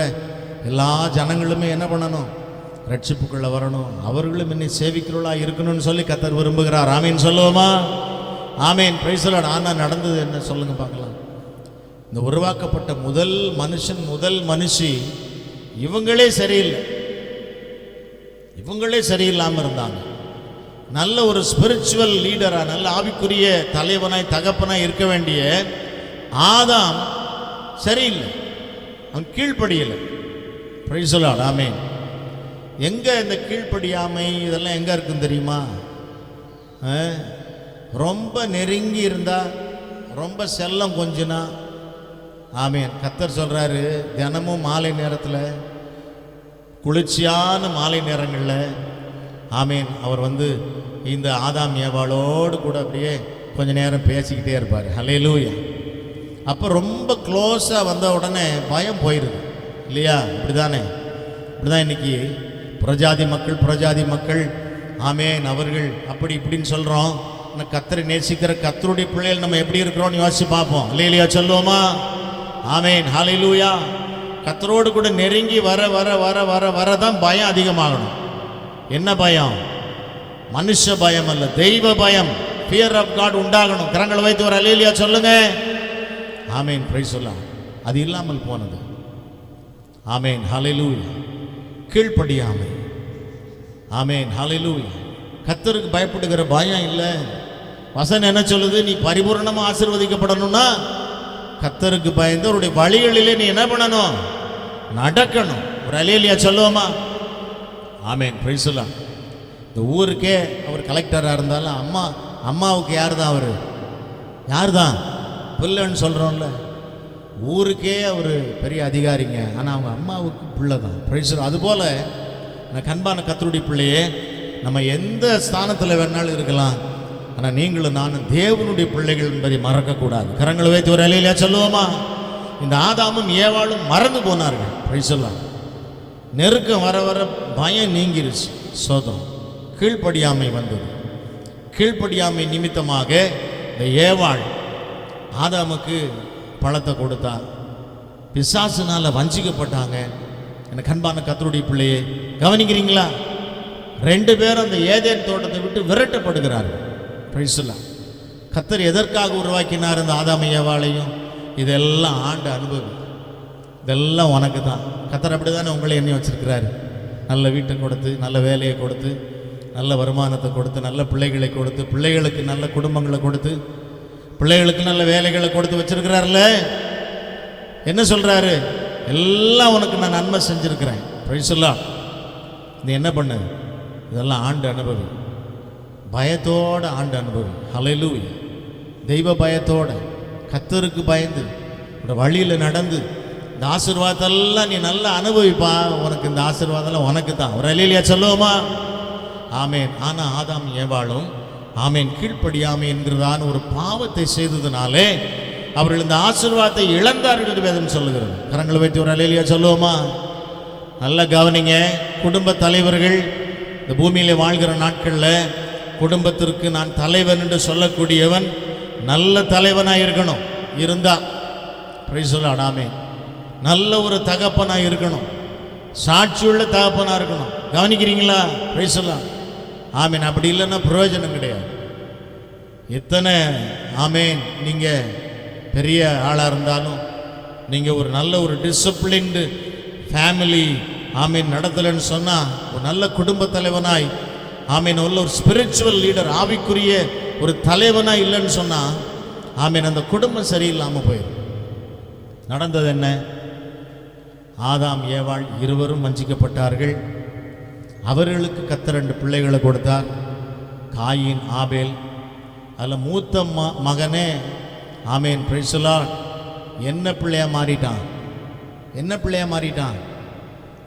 எல்லா ஜனங்களுமே என்ன பண்ணணும்? ரட்சிப்புக்குள்ள வரணும், அவர்களும் என்னை சேவிக்கிறவர்களாக இருக்கணும்னு சொல்லி கர்த்தர் விரும்புகிறார். ஆமீன் சொல்லுவோமா? Amen, praise the Lord. ஆனால் நடந்தது என்ன சொல்லுங்க பார்க்கலாம். இந்த உருவாக்கப்பட்ட முதல் மனுஷன், முதல் மனுஷி, இவங்களே சரியில்லை, இவங்களே சரியில்லாமல் இருந்தாங்க. நல்ல ஒரு ஸ்பிரிச்சுவல் லீடராக, நல்ல ஆவிக்குரிய தலைவனாய் தகப்பனாய் இருக்க வேண்டிய ஆதாம் சரியில்லை, அவன் கீழ்ப்படியலை. Price the Lord. ஆமென். எங்க இந்த கீழ்ப்படியாமை இதெல்லாம் எங்க இருக்குன்னு தெரியுமா? ரொம்ப நெருங்கி இருந்தா, ரொம்ப செல்லம் கொஞ்சினா, ஆமேன், கர்த்தர் சொல்றாரு தினமும் மாலை நேரத்தில், குளிர்ச்சியான மாலை நேரங்களில், ஆமேன், அவர் வந்து இந்த ஆதாம் ஏவாளோடு கூட அப்படியே கொஞ்ச நேரம் பேசிக்கிட்டே இருப்பார். ஹல்லேலூயா. அப்போ ரொம்ப க்ளோஸாக வந்த உடனே பயம் போயிடுது இல்லையா? இப்படி தானே? இப்படி தான் இன்னைக்கு புறஜாதி மக்கள், ஆமேன், அவர்கள் அப்படி இப்படின்னு சொல்கிறோம். ஆனால் கர்த்தரை நேசிக்கிற கர்த்தருடைய பிள்ளைகள் நம்ம எப்படி இருக்கிறோம்னு யோசிச்சு பார்ப்போம். ஹல்லேலூயா சொல்லுவோமா? ஆமேன், ஹல்லேலூயா. கர்த்தரோடு கூட நெருங்கி வர வர வர வர வர தான் பயம் அதிகமாகணும். என்ன பயம்? மனுஷ பயம் அல்ல, தெய்வ பயம், ஃபியர் ஆஃப் காட் உண்டாகணும். கரங்களை வைத்து ஒரு அல்லேலூயா சொல்லுங்க. ஆமேன், பிரைஸ் தி லார்ட். அது இல்லாமல் போனது. ஆமேன், ஹல்லேலூயா. கீழ்ப்படியாமை. ஆமேன், ஹல்லேலூயா. கர்த்தருக்கு பயப்படுகிற பயம் இல்லை. வசனம் என்ன சொல்லுது? நீ பரிபூர்ணமாக ஆசீர்வதிக்கப்படணும்னா கர்த்தருக்கு பயந்து அவருடைய வழிகளிலே நீ என்ன பண்ணணும்? நடக்கணும். ஒரு அல்லேலூயா சொல்லுவோமா? Amen, praise the Lord. இந்த ஊருக்கே அவர் கலெக்டராக இருந்தாலும் அம்மாவுக்கு யார் தான்? அவர் யார் தான்? பிள்ளைன்னு சொல்கிறோம்ல, ஊருக்கே அவர் பெரிய அதிகாரிங்க, ஆனால் அவங்க அம்மாவுக்கு பிள்ளை தான். Praise the Lord. அதுபோல் நான் கண்பான கர்த்தருடைய பிள்ளையே, நம்ம எந்த ஸ்தானத்தில் வேணாலும் இருக்கலாம், ஆனால் நீங்களும் நானும் தேவனுடைய பிள்ளைகள் என்பதை மறக்கக்கூடாது. கரங்களை வைத்து ஒரு அல்லேலூயா சொல்லுவோமா? இந்த ஆதாமும் ஏவாளும் மறந்து போனார்கள். Price the Lord. நெருக்கம் வர வர பயம் நீங்கிருச்சு. சோதம் கீழ்ப்படியாமை வந்தது. கீழ்ப்படியாமை நிமித்தமாக இந்த ஏவாள் ஆதாமுக்கு பழத்தை கொடுத்தா, பிசாசுனால வஞ்சிக்கப்பட்டாங்க. எனக்கு அன்பான கர்த்தருடைய பிள்ளையே, கவனிக்கிறீங்களா? 2 பேரும் அந்த ஏதேன் தோட்டத்தை விட்டு விரட்டப்படுகிறார்கள். Price the Lord. கர்த்தர் எதற்காக உருவாக்கினார் இந்த ஆதாம் ஏவாளையும்? இதெல்லாம் ஆண்டு அனுபவி, இதெல்லாம் உனக்கு தான். கர்த்தர் அப்படி தானே உங்களை எண்ணி வச்சிருக்கிறாரு. நல்ல வீட்டை கொடுத்து, நல்ல வேலையை கொடுத்து, நல்ல வருமானத்தை கொடுத்து, நல்ல பிள்ளைகளை கொடுத்து, பிள்ளைகளுக்கு நல்ல குடும்பங்களை கொடுத்து, பிள்ளைகளுக்கு நல்ல வேலைகளை கொடுத்து வச்சிருக்கிறார்ல. என்ன சொல்றாரு? எல்லாம் உனக்கு நான் நன்மை செஞ்சிருக்கிறேன். Price the Lord. நீ என்ன பண்ணு? இதெல்லாம் ஆண்டு அனுபவி, பயத்தோட ஆண்டு அனுபவி. ஹல்லேலூயா. தெய்வ பயத்தோட, கர்த்தருக்கு பயந்து ஒரு வழியில் நடந்து இந்த ஆசீர்வாதத்தெல்லாம் நீ நல்லா அனுபவிப்பா. உனக்கு இந்த ஆசீர்வாதம்லாம் உனக்கு தான். ஒரு அல்லேலூயா சொல்லுவோமா? ஆமேன். ஆனால் ஆதாம் ஏவாளும் ஆமேன் கீழ்ப்படியாமை என்கிறதான ஒரு பாவத்தை செய்ததுனாலே அவர்கள் இந்த ஆசீர்வாதத்தை இழந்தார்கள் என்று வேதம் சொல்லுகிறது. கரங்களை வைத்து ஒரு அல்லேலூயா சொல்லுவோமா? நல்லா கவனிங்க. குடும்ப தலைவர்கள் இந்த பூமியில வாழ்கிற நாட்களில் குடும்பத்திற்கு நான் தலைவன் என்று சொல்லக்கூடியவன் நல்ல தலைவனாக இருக்கணும். இருந்தா பிரைஸ் தி லார்ட். ஆமென். நல்ல ஒரு தகப்பனாக இருக்கணும். சாட்சியுள்ள தகப்பனாக இருக்கணும். கவனிக்கிறீங்களா? Praise the Lord. ஆமேன். அப்படி இல்லைன்னா பிரயோஜனம் கிடையாது. எத்தனை ஆமேன் நீங்கள் பெரிய ஆளாக இருந்தாலும் நீங்கள் ஒரு நல்ல ஒரு டிசிப்ளின்டு ஃபேமிலி ஆமீன் நடத்தலைன்னு சொன்னால், ஒரு நல்ல குடும்ப தலைவனாய் ஆமீன் உள்ள ஒரு ஸ்பிரிச்சுவல் லீடர் ஆவிக்குரிய ஒரு தலைவனாக இல்லைன்னு சொன்னால் ஆமீன் அந்த குடும்பம் சரியில்லாமல் போயிடும். நடந்தது என்ன? ஆதாம் ஏவாள் இருவரும் வஞ்சிக்கப்பட்டார்கள். அவர்களுக்கு கர்த்தர் 2 பிள்ளைகளை கொடுத்தார், காயின் ஆபேல். அதில் மூத்த மகனே ஆமீன் பிரைஸ் தி லார்ட் என்ன பிள்ளையா மாறிட்டான்? என்ன பிள்ளையா மாறிட்டான்?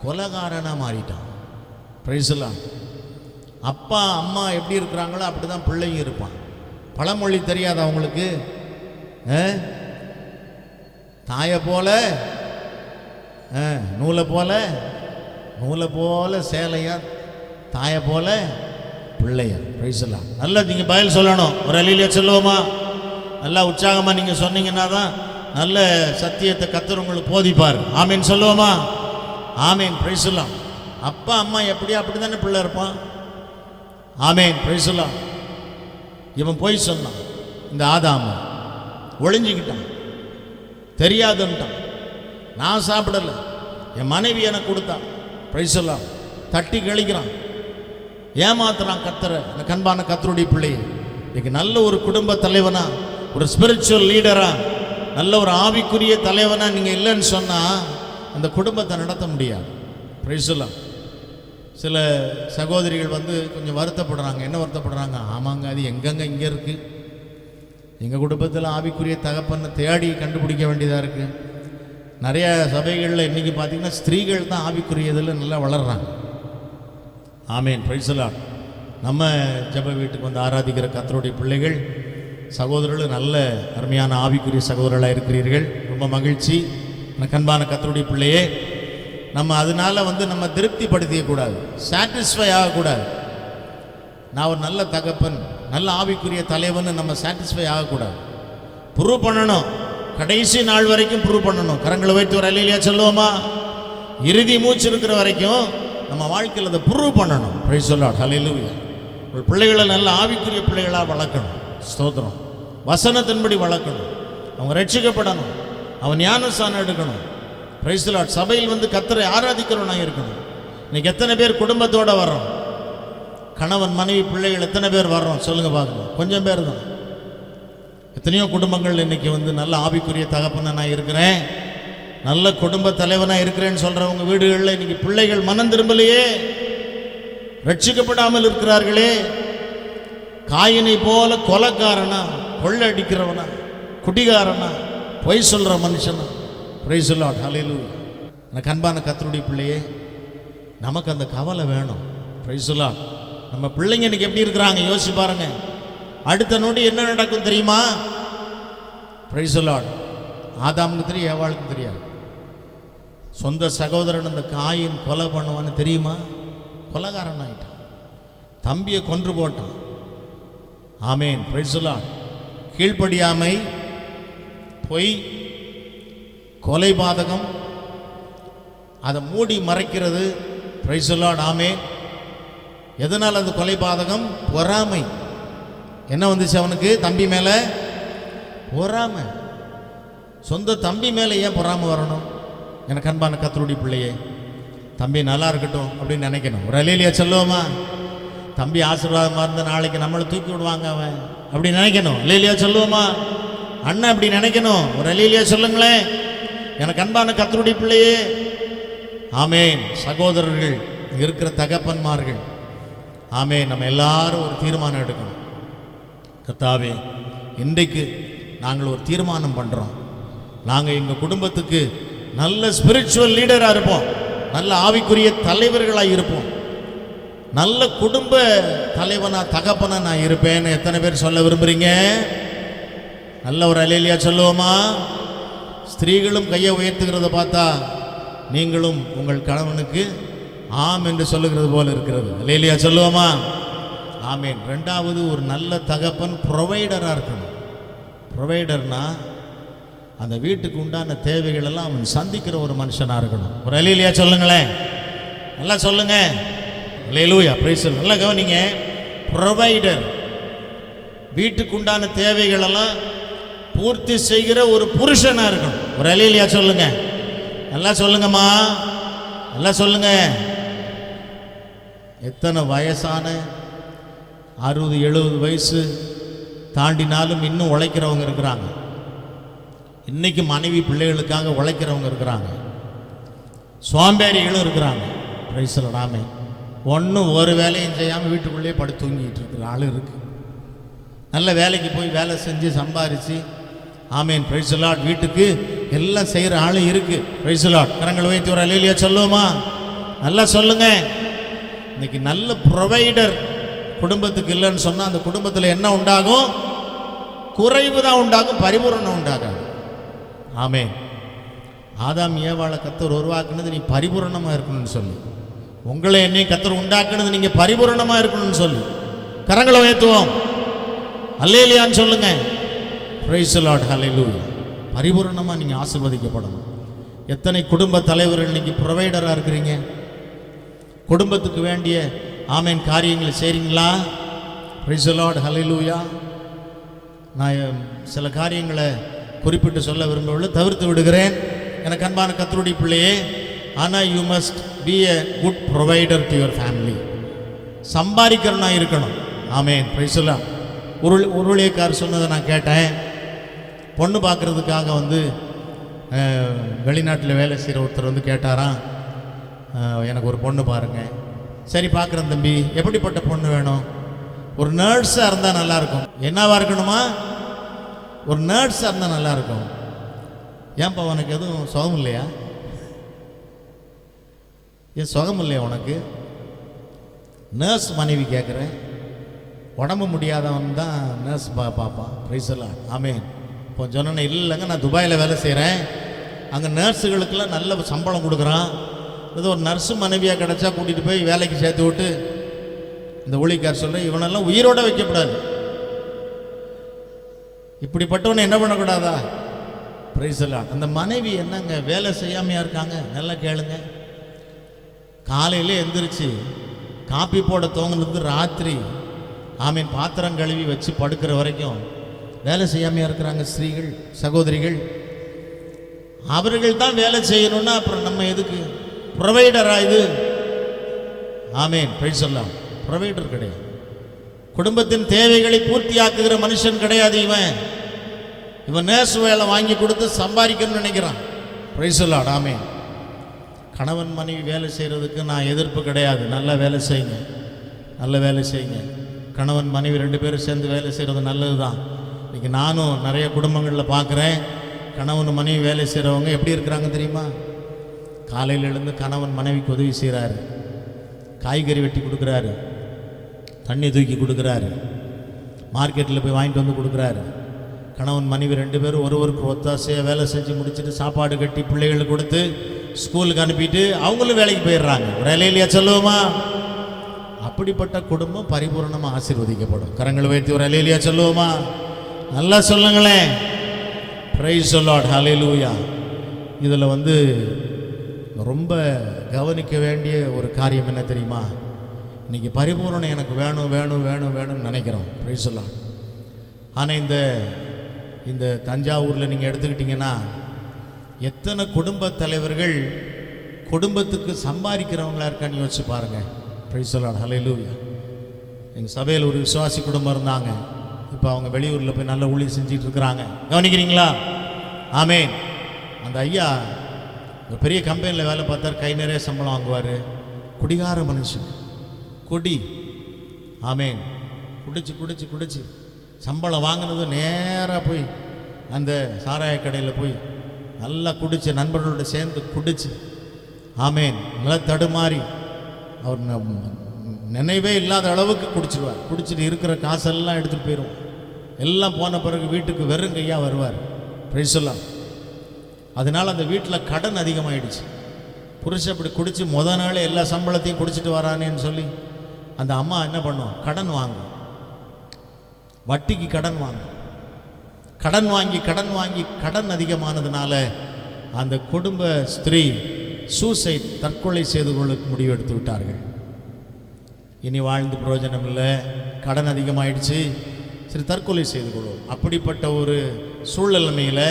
கொலைகாரனாக மாறிட்டான். Praise the Lord. அப்பா அம்மா எப்படி இருக்கிறாங்களோ அப்படி தான் பிள்ளையும் இருப்பான். பழமொழி தெரியாது அவங்களுக்கு? தாயை போல நூலை போல சேலையா, தாயை போல பிள்ளையா. Price the Lord. நல்லா நீங்கள் பதில் சொல்லணும். ஒரு அல்லேலூயா சொல்லுவோமா? நல்லா உற்சாகமாக நீங்கள் சொன்னீங்கன்னா தான் நல்ல சத்தியத்தை கர்த்தர் உங்களுக்கு போதிப்பார். ஆமீன் சொல்லுவோமா? ஆமீன். Price the Lord. அப்பா அம்மா எப்படியா அப்படி தானே பிள்ளை இருப்பான். ஆமீன். Price the Lord. இவன் போய் சொன்னான். இந்த ஆதாம் ஒளிஞ்சிக்கிட்டான், தெரியாதுன்ட்டான். நான் சாப்பிடலை, என் மனைவி எனக்கு கொடுத்தான். Price the Lord. தட்டி கழிக்கிறான், ஏமாத்துறான் கர்த்தரை. இந்த கண்பான கர்த்தருடைய பிள்ளையை இன்னைக்கு நல்ல ஒரு குடும்ப தலைவனா, ஒரு ஸ்பிரிச்சுவல் லீடரா, நல்ல ஒரு ஆவிக்குரிய தலைவனா நீங்கள் இல்லைன்னு சொன்னால் அந்த குடும்பத்தை நடத்த முடியாது. Praise the Lord. சில சகோதரிகள் வந்து கொஞ்சம் வருத்தப்படுறாங்க. என்ன வருத்தப்படுறாங்க? ஆமாங்க, அது எங்கெங்க இங்கே இருக்குது. எங்கள் குடும்பத்தில் ஆவிக்குரிய தகப்பன்னு தேடி கண்டுபிடிக்க வேண்டியதாக இருக்குது. நிறைய சபைகளில் இன்றைக்கி பார்த்திங்கன்னா ஸ்திரீகள் தான் ஆவிக்குரியதில் நல்லா வளர்கிறாங்க. ஆமீன். Price the Lord. நம்ம ஜெப வீட்டுக்கு வந்து ஆராதிக்கிற கர்த்தருடைய பிள்ளைகள் சகோதரர்கள் நல்ல அருமையான ஆவிக்குரிய சகோதரர்களாக இருக்கிறீர்கள். ரொம்ப மகிழ்ச்சி. கண்பான கர்த்தருடைய பிள்ளையே, நம்ம அதனால வந்து நம்ம திருப்திப்படுத்தியக்கூடாது, சாட்டிஸ்ஃபை ஆகக்கூடாது. நான் ஒரு நல்ல தகப்பன், நல்ல ஆவிக்குரிய தலைவன் நம்ம சாட்டிஸ்ஃபை ஆகக்கூடாது. ப்ரூவ் பண்ணணும். கடைசி நாள் வரைக்கும் ப்ரூவ் பண்ணணும். கரங்களை வைத்து ஒரு அல்லேலூயா சொல்லுவோமா? இறுதி மூச்சு இருக்கிற வரைக்கும் நம்ம வாழ்க்கையில் அதை ப்ரூவ் பண்ணணும். Praise the Lord. ஹல்லேலூயா. ஒரு பிள்ளைகளை நல்ல ஆவிக்குரிய பிள்ளைகளாக வளர்க்கணும். ஸ்தோத்திரம். வசனத்தின்படி வளர்க்கணும். அவங்க ரட்சிக்கப்படணும். அவன் ஞானஸ்தானம் எடுக்கணும். Price the Lord. சபையில் வந்து கர்த்தரை ஆராதிக்கிறவனாக இருக்கணும். இன்னைக்கு எத்தனை பேர் குடும்பத்தோடு வர்றோம்? கணவன் மனைவி பிள்ளைகள் எத்தனை பேர் வர்றோம் சொல்லுங்க பார்க்கலாம்? கொஞ்சம் பேர் தான். எத்தனையோ குடும்பங்கள் இன்னைக்கு வந்து நல்ல ஆவிக்குரிய தகப்பனை நான் இருக்கிறேன், நல்ல குடும்ப தலைவனாக இருக்கிறேன்னு சொல்கிறவங்க வீடுகளில் இன்னைக்கு பிள்ளைகள் மனம் திரும்பலையே, ரட்சிக்கப்படாமல் இருக்கிறார்களே. காயினை போல கொலைக்காரனா, கொள்ளை அடிக்கிறவனா, குடிகாரனா, பொய் சொல்கிற மனுஷனா. Praise the Lord. ஹல்லேலூயா. எனக்கு அன்பான கர்த்தருடைய பிள்ளையே, நமக்கு அந்த கவலை வேணும். Praise the Lord. நம்ம பிள்ளைங்க இன்னைக்கு எப்படி இருக்கிறாங்க யோசிச்சு பாருங்க. அடுத்த நொடி என்ன நடக்கும் தெரியுமா? Price the Lord. ஆதாமுக்கு தெரியும், ஏவாளுக்கு தெரியாது. சொந்த சகோதரன் அந்த காயின் கொலை பண்ணுவான்னு தெரியுமா? கொலைகாரன் ஆயிட்டான், தம்பியை கொன்று போட்டான். ஆமேன். Praise the Lord. கீழ்ப்படியாமை, பொய், கொலை பாதகம், அதை மூடி மறைக்கிறது. Praise the Lord. ஆமேன். எதனால் அந்த கொலை பாதகம்? பொறாமை. என்ன வந்துச்சு அவனுக்கு? தம்பி மேலே பொறாமை. சொந்த தம்பி மேலே ஏன் பொறாமை வரணும்? எனக்கு அன்பான கர்த்தருடைய பிள்ளையே, தம்பி நல்லா இருக்கட்டும் அப்படின்னு நினைக்கணும். ஒரு அல்லேலூயா சொல்லுவோமா? தம்பி ஆசீர்வாதமாக இருந்தால் நாளைக்கு நம்மளை தூக்கி விடுவாங்க அவன் அப்படி நினைக்கணும். அல்லேலூயா சொல்லுவோமா? அண்ணன் அப்படி நினைக்கணும். ஒரு அல்லேலூயா சொல்லுங்களேன். எனக்கு அன்பான கர்த்தருடைய பிள்ளையே, ஆமேன். சகோதரர்கள், இருக்கிற தகப்பன்மார்கள், ஆமேன். நம்ம எல்லாரும் ஒரு தீர்மானம் எடுக்கணும். கர்த்தாவே, இன்றைக்கு நாங்கள் ஒரு தீர்மானம் பண்ணுறோம். நாங்கள் எங்கள் குடும்பத்துக்கு நல்ல ஸ்பிரிச்சுவல் லீடராக இருப்போம், நல்ல ஆவிக்குரிய தலைவர்களாக இருப்போம், நல்ல குடும்ப தலைவனா தகப்பனா நான் இருப்பேன்னு எத்தனை பேர் சொல்ல விரும்புறீங்க? நல்ல ஒரு அல்லேலூயா சொல்லுவோமா? ஸ்திரீகளும் கையை உயர்த்துகிறத பார்த்தா நீங்களும் உங்கள் கணவனுக்கு ஆம் என்று சொல்லுகிறது போல இருக்கிறது. அல்லேலூயா சொல்லுவோமா? ஆமேன். ரெண்டாவது, ஒரு நல்ல தகப்பன் ப்ரொவைடராக இருக்கணும். ப்ரொவைடர்னா அந்த வீட்டுக்கு உண்டான தேவைகள் எல்லாம் அவன் சந்திக்கிற ஒரு மனுஷனாக இருக்கணும். ஒரு அல்லேலூயா சொல்லுங்களேன், நல்லா சொல்லுங்க. அல்லேலூயா, பிரைஸ். நல்லா கவனிங்க. ப்ரொவைடர், வீட்டுக்கு உண்டான தேவைகள் எல்லாம் பூர்த்தி செய்கிற ஒரு புருஷனாக இருக்கணும். ஒரு அல்லேலூயா சொல்லுங்க, நல்லா சொல்லுங்கம்மா, நல்லா சொல்லுங்க. எத்தனை வயசான 60-70 வயசு தாண்டினாலும் இன்னும் உழைக்கிறவங்க இருக்கிறாங்க. இன்னைக்கு மனைவி பிள்ளைகளுக்காக உழைக்கிறவங்க இருக்கிறாங்க. சோம்பேறிகளும் இருக்கிறாங்க. பிரைஸ்ல நாமே ஒன்றும் ஒரு வேலையும் செய்யாமல் வீட்டுக்குள்ளேயே படுத்து தூங்கிட்டு இருக்கிற ஆள் இருக்கு. நல்ல வேலைக்கு போய் வேலை செஞ்சு சம்பாரிச்சு, ஆமேன், பிரைஸ் லார்ட், வீட்டுக்கு எல்லாம் செய்கிற ஆள் இருக்கு. Praise Lord. கரங்கள் வைத்து ஒரு அல்லேலூயா சொல்லுவோமா? நல்லா சொல்லுங்க. இன்னைக்கு நல்ல ப்ரொவைடர் குடும்பத்துக்கு இல்லைன்னு சொன்னால் அந்த குடும்பத்தில் என்ன உண்டாகும்? குறைவு தான் உண்டாகும், பரிபூரணம் உண்டாகாது. ஆமேன். ஆதாம் ஏவாளை கர்த்தர் உருவாக்குனது நீ பரிபூரணமாக இருக்கணும்னு சொல்லி, உங்களை என்னையும் கர்த்தர் உண்டாக்குனது நீங்கள் பரிபூரணமாக இருக்கணும்னு சொல்லி. கரங்களை உயர்த்துவோம், அல்லேலூயான்னு சொல்லுங்க. பிரைஸ் லார்ட், ஹல்லேலூயா. பரிபூரணமாக நீங்கள் ஆசீர்வதிக்கப்படணும். எத்தனை குடும்ப தலைவர்கள் இன்னைக்கு ப்ரொவைடராக இருக்கிறீங்க? குடும்பத்துக்கு வேண்டிய ஆமேன் காரியங்களை செய்கிறீங்களா? பிரைஸ் லார்ட், ஹல்லேலூயா. நான் சில காரியங்களை குறிப்பிட்டு சொல்ல விரும்பவில்லை, தவிர்த்து விடுகிறேன். எனக்கு அன்பான கர்த்தருடைய பிள்ளையே, ஆனால் you must be a good provider to your family. சம்பாதிக்கிறனா இருக்கணும். Amen, price Lord. உருளியக்கார் சொன்னதை நான் கேட்டேன். பொண்ணு பார்க்குறதுக்காக வந்து வெளிநாட்டில் வேலை செய்கிற ஒருத்தர் வந்து கேட்டாராம், எனக்கு ஒரு பொண்ணு பாருங்க. சரி பார்க்குறேன் தம்பி, எப்படிப்பட்ட பொண்ணு வேணும்? ஒரு நர்ஸாக இருந்தால் நல்லாயிருக்கும். என்னவா இருக்கணுமா? ஒரு நர்ஸாக இருந்தால் நல்லாயிருக்கும். ஏன்பா உனக்கு எதுவும் சுகம் இல்லையா? ஏன் சுகம் இல்லையா உனக்கு? நர்ஸ் மனைவி கேட்குறேன். உடம்பு முடியாதவன் தான் நர்ஸ் பார்ப்பான். பிரைஸ் எல்லாம் ஆமேன். இப்போ சொன்னேன், இல்லைங்க நான் துபாயில் வேலை செய்கிறேன், அங்கே நர்ஸுகளுக்கெல்லாம் நல்ல சம்பளம் கொடுக்குறான். ஏதோ ஒரு நர்ஸு மனைவியாக கிடச்சா கூட்டிகிட்டு போய் வேலைக்கு சேர்த்து விட்டு, இந்த ஊழியக்கார் சொல்கிறேன், இவனெல்லாம் உயிரோட வைக்கக்கூடாது. இப்படிப்பட்டவனை என்ன பண்ணக்கூடாதா? பிரைஸ் எல்லாம். அந்த மனைவி என்னங்க வேலை செய்யாமையா இருக்காங்க? நல்லா கேளுங்க. காலையில் எந்திரிச்சு காப்பி போட தோங்கினது ராத்திரி ஆமீன் பாத்திரம் கழுவி வச்சு படுக்கிற வரைக்கும் வேலை செய்யாமையா இருக்கிறாங்க ஸ்திரீகள், சகோதரிகள். அவர்கள் தான் வேலை செய்யணும்னா அப்புறம் நம்ம எதுக்கு? ப்ரொவைடரா இது? ஆமீன், பிரைஸ் எல்லாம். ப்ரொவைடர் கிடையாது. குடும்பத்தின் தேவைகளை பூர்த்தியாக்குகிற மனுஷன் கிடையாது இவன். இவன் நேசு வேலை வாங்கி கொடுத்து சம்பாதிக்கணும்னு நினைக்கிறான். பிரைஸ் எல்லாம். ஆமீன். கணவன் மனைவி வேலை செய்கிறதுக்கு நான் எதிர்ப்பு கிடையாது. நல்ல வேலை செய்யுங்க, நல்ல வேலை செய்யுங்க. கணவன் மனைவி 2 பேரும் சேர்ந்து வேலை செய்கிறது நல்லது தான். இன்றைக்கி நானும் நிறைய குடும்பங்களில் பார்க்குறேன், கணவன் மனைவி வேலை செய்கிறவங்க எப்படி இருக்கிறாங்க தெரியுமா? காலையில் எழுந்து கணவன் மனைவிக்கு உதவி செய்கிறாரு, காய்கறி வெட்டி கொடுக்குறாரு, தண்ணி தூக்கி கொடுக்குறாரு, மார்க்கெட்டில் போய் வாங்கிட்டு வந்து கொடுக்குறாரு. கணவன் மனைவி 2 பேரும் ஒருவருக்கு ஒத்தாசையாக வேலை செஞ்சு முடிச்சுட்டு சாப்பாடு கட்டி பிள்ளைகளுக்கு கொடுத்து ஸ்கூலுக்கு அனுப்பிட்டு அவங்களும் வேலைக்கு போயிடுறாங்க. வேலையிலையா சொல்லுவோமா? அப்படிப்பட்ட குடும்பம் பரிபூர்ணமாக ஆசீர்வதிக்கப்படும். கரங்களை வைத்து ஒரு அல்லேலூயா சொல்லுவோமா? நல்லா சொல்லுங்களேன். பிரைஸ் தி லார்ட், ஹல்லேலூயா. இதில் வந்து ரொம்ப கவனிக்க வேண்டிய ஒரு காரியம் என்ன தெரியுமா? இன்னைக்கு பரிபூரணம் எனக்கு வேணும் வேணும் வேணும் வேணும்னு நினைக்கிறோம். Price the Lord. ஆனால் இந்த தஞ்சாவூரில் நீங்கள் எடுத்துக்கிட்டிங்கன்னா எத்தனை குடும்ப தலைவர்கள் குடும்பத்துக்கு சம்பாதிக்கிறவங்களா இருக்கான்னு யோசிச்சு பாருங்கள். பிரைஸ் தி லார்ட், ஹல்லேலூயா. எங்கள் சபையில் ஒரு விசுவாசி குடும்பம் இருந்தாங்க. இப்போ அவங்க வெளியூரில் போய் நல்ல ஊழியம் செஞ்சுட்டு இருக்கிறாங்க. கவனிக்கிறீங்களா? ஆமேன். அந்த ஐயா ஒரு பெரிய கம்பெனியில் வேலை பார்த்தார், கை நிறைய சம்பளம் வாங்குவார். குடிகார மனுஷன், குடி. ஆமேன். குடிச்சு குடிச்சு குடிச்சு சம்பளம் வாங்கினது நேராக போய் அந்த சாராய கடையில் போய் நல்லா குடிச்சு, நண்பர்களோட சேர்ந்து குடிச்சு, ஆமேன், நல்லா தடுமாறி அவர் நினைவே இல்லாத அளவுக்கு குடிச்சிடுவார். குடிச்சிட்டு இருக்கிற காசெல்லாம் எடுத்துகிட்டு போயிடுவோம். எல்லாம் போன பிறகு வீட்டுக்கு வெறும் கையாக வருவார். பிரைஸ் எல்லாம். அதனால் அந்த வீட்டில் கடன் அதிகமாகிடுச்சு. புருஷன் அப்படி குடித்து நாளே எல்லா சம்பளத்தையும் குடிச்சிட்டு வரானேன்னு சொல்லி அந்த அம்மா என்ன பண்ணும், கடன் வாங்கும், வட்டிக்கு கடன் வாங்கும். கடன் வாங்கி கடன் அதிகமானதுனால அந்த குடும்ப ஸ்திரீ சூசைட், தற்கொலை செய்து கொள்ள முடிவெடுத்து விட்டார்கள். இனி வாழ்ந்து பிரயோஜனம் இல்லை, கடன் அதிகமாயிடுச்சு, சரி தற்கொலை செய்து கொள்வோம். அப்படிப்பட்ட ஒரு சூழ்நிலைமையில்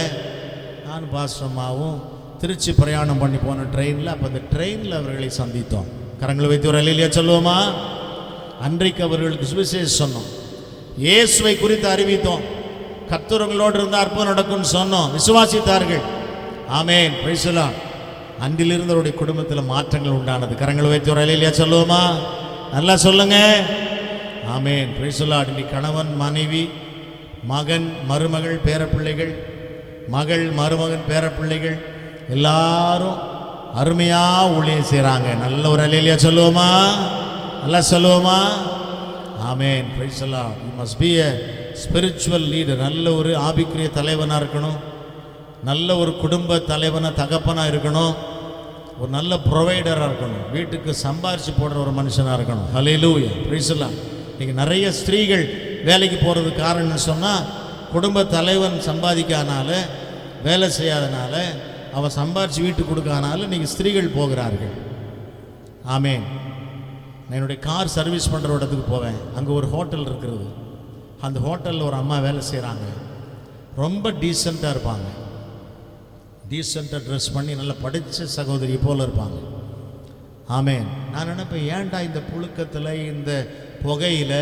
நான் பாஸ்டர்மாவும் திருச்சி பிரயாணம் பண்ணி போன ட்ரெயினில், அப்போ அந்த ட்ரெயினில் அவர்களை சந்தித்தோம். கரங்களை வைத்து ஒரு அல்லேலூயா சொல்லுவோமா? அன்றைக்கு அவர்களுக்கு சுவிசேஷம் சொன்னோம், இயேசுவை குறித்து அறிவித்தோம், கர்த்தர்களோடு இருந்த அற்புதம் நடக்கும்னு சொன்னோம். விசுவாசித்தார்கள். ஆமேன், பிரைஸ் தி லார்ட். அன்றிலிருந்து அவருடைய குடும்பத்தில் மாற்றங்கள் உண்டானது. கரங்களை வைத்து ஒரு அல்லேலூயா சொல்லுவோமா? நல்லா சொல்லுங்க. ஆமேன், பிரைஸ் தி லார்ட். இன்னைக்கு கணவன், மனைவி, மகன், மருமகள், பேரப்பிள்ளைகள், மகள், மருமகன், பேரப்பிள்ளைகள் எல்லாரும் அருமையா ஊழியம் செய்கிறாங்க. நல்ல ஒரு அல்லேலூயா சொல்லுவோமா? நல்லா சொல்லுவோமா? Amen, praise the Lord. You must be a spiritual leader. நல்ல ஒரு ஆவிக்குரிய தலைவனாக இருக்கணும், நல்ல ஒரு குடும்ப தலைவனாக, தகப்பனாக இருக்கணும், ஒரு நல்ல ப்ரொவைடராக இருக்கணும், வீட்டுக்கு சம்பாரித்து போடுற ஒரு மனுஷனாக இருக்கணும். ஹல்லேலூயா, பிரைஸ் தி லார்ட். இன்றைக்கி நிறைய ஸ்திரீகள் வேலைக்கு போகிறதுக்கு காரணம்னு சொன்னால், குடும்ப தலைவன் சம்பாதிக்காதனால, வேலை செய்யாதனால, அவன் சம்பாரித்து வீட்டுக்கு கொடுக்காதனால இன்றைக்கி ஸ்திரீகள் போகிறார்கள். ஆமேன். நான் என்னுடைய கார் சர்வீஸ் பண்ணுற இடத்துக்கு போவேன். அங்கே ஒரு ஹோட்டல் இருக்கிறது. அந்த ஹோட்டலில் ஒரு அம்மா வேலை செய்கிறாங்க. ரொம்ப டீசெண்டாக இருப்பாங்க. டீசெண்டாக ட்ரெஸ் பண்ணி நல்லா படித்த சகோதரி போல் இருப்பாங்க. ஆமேன். நான் நினைப்பேன், ஏன்டா இந்த புழுக்கத்தில், இந்த புகையில்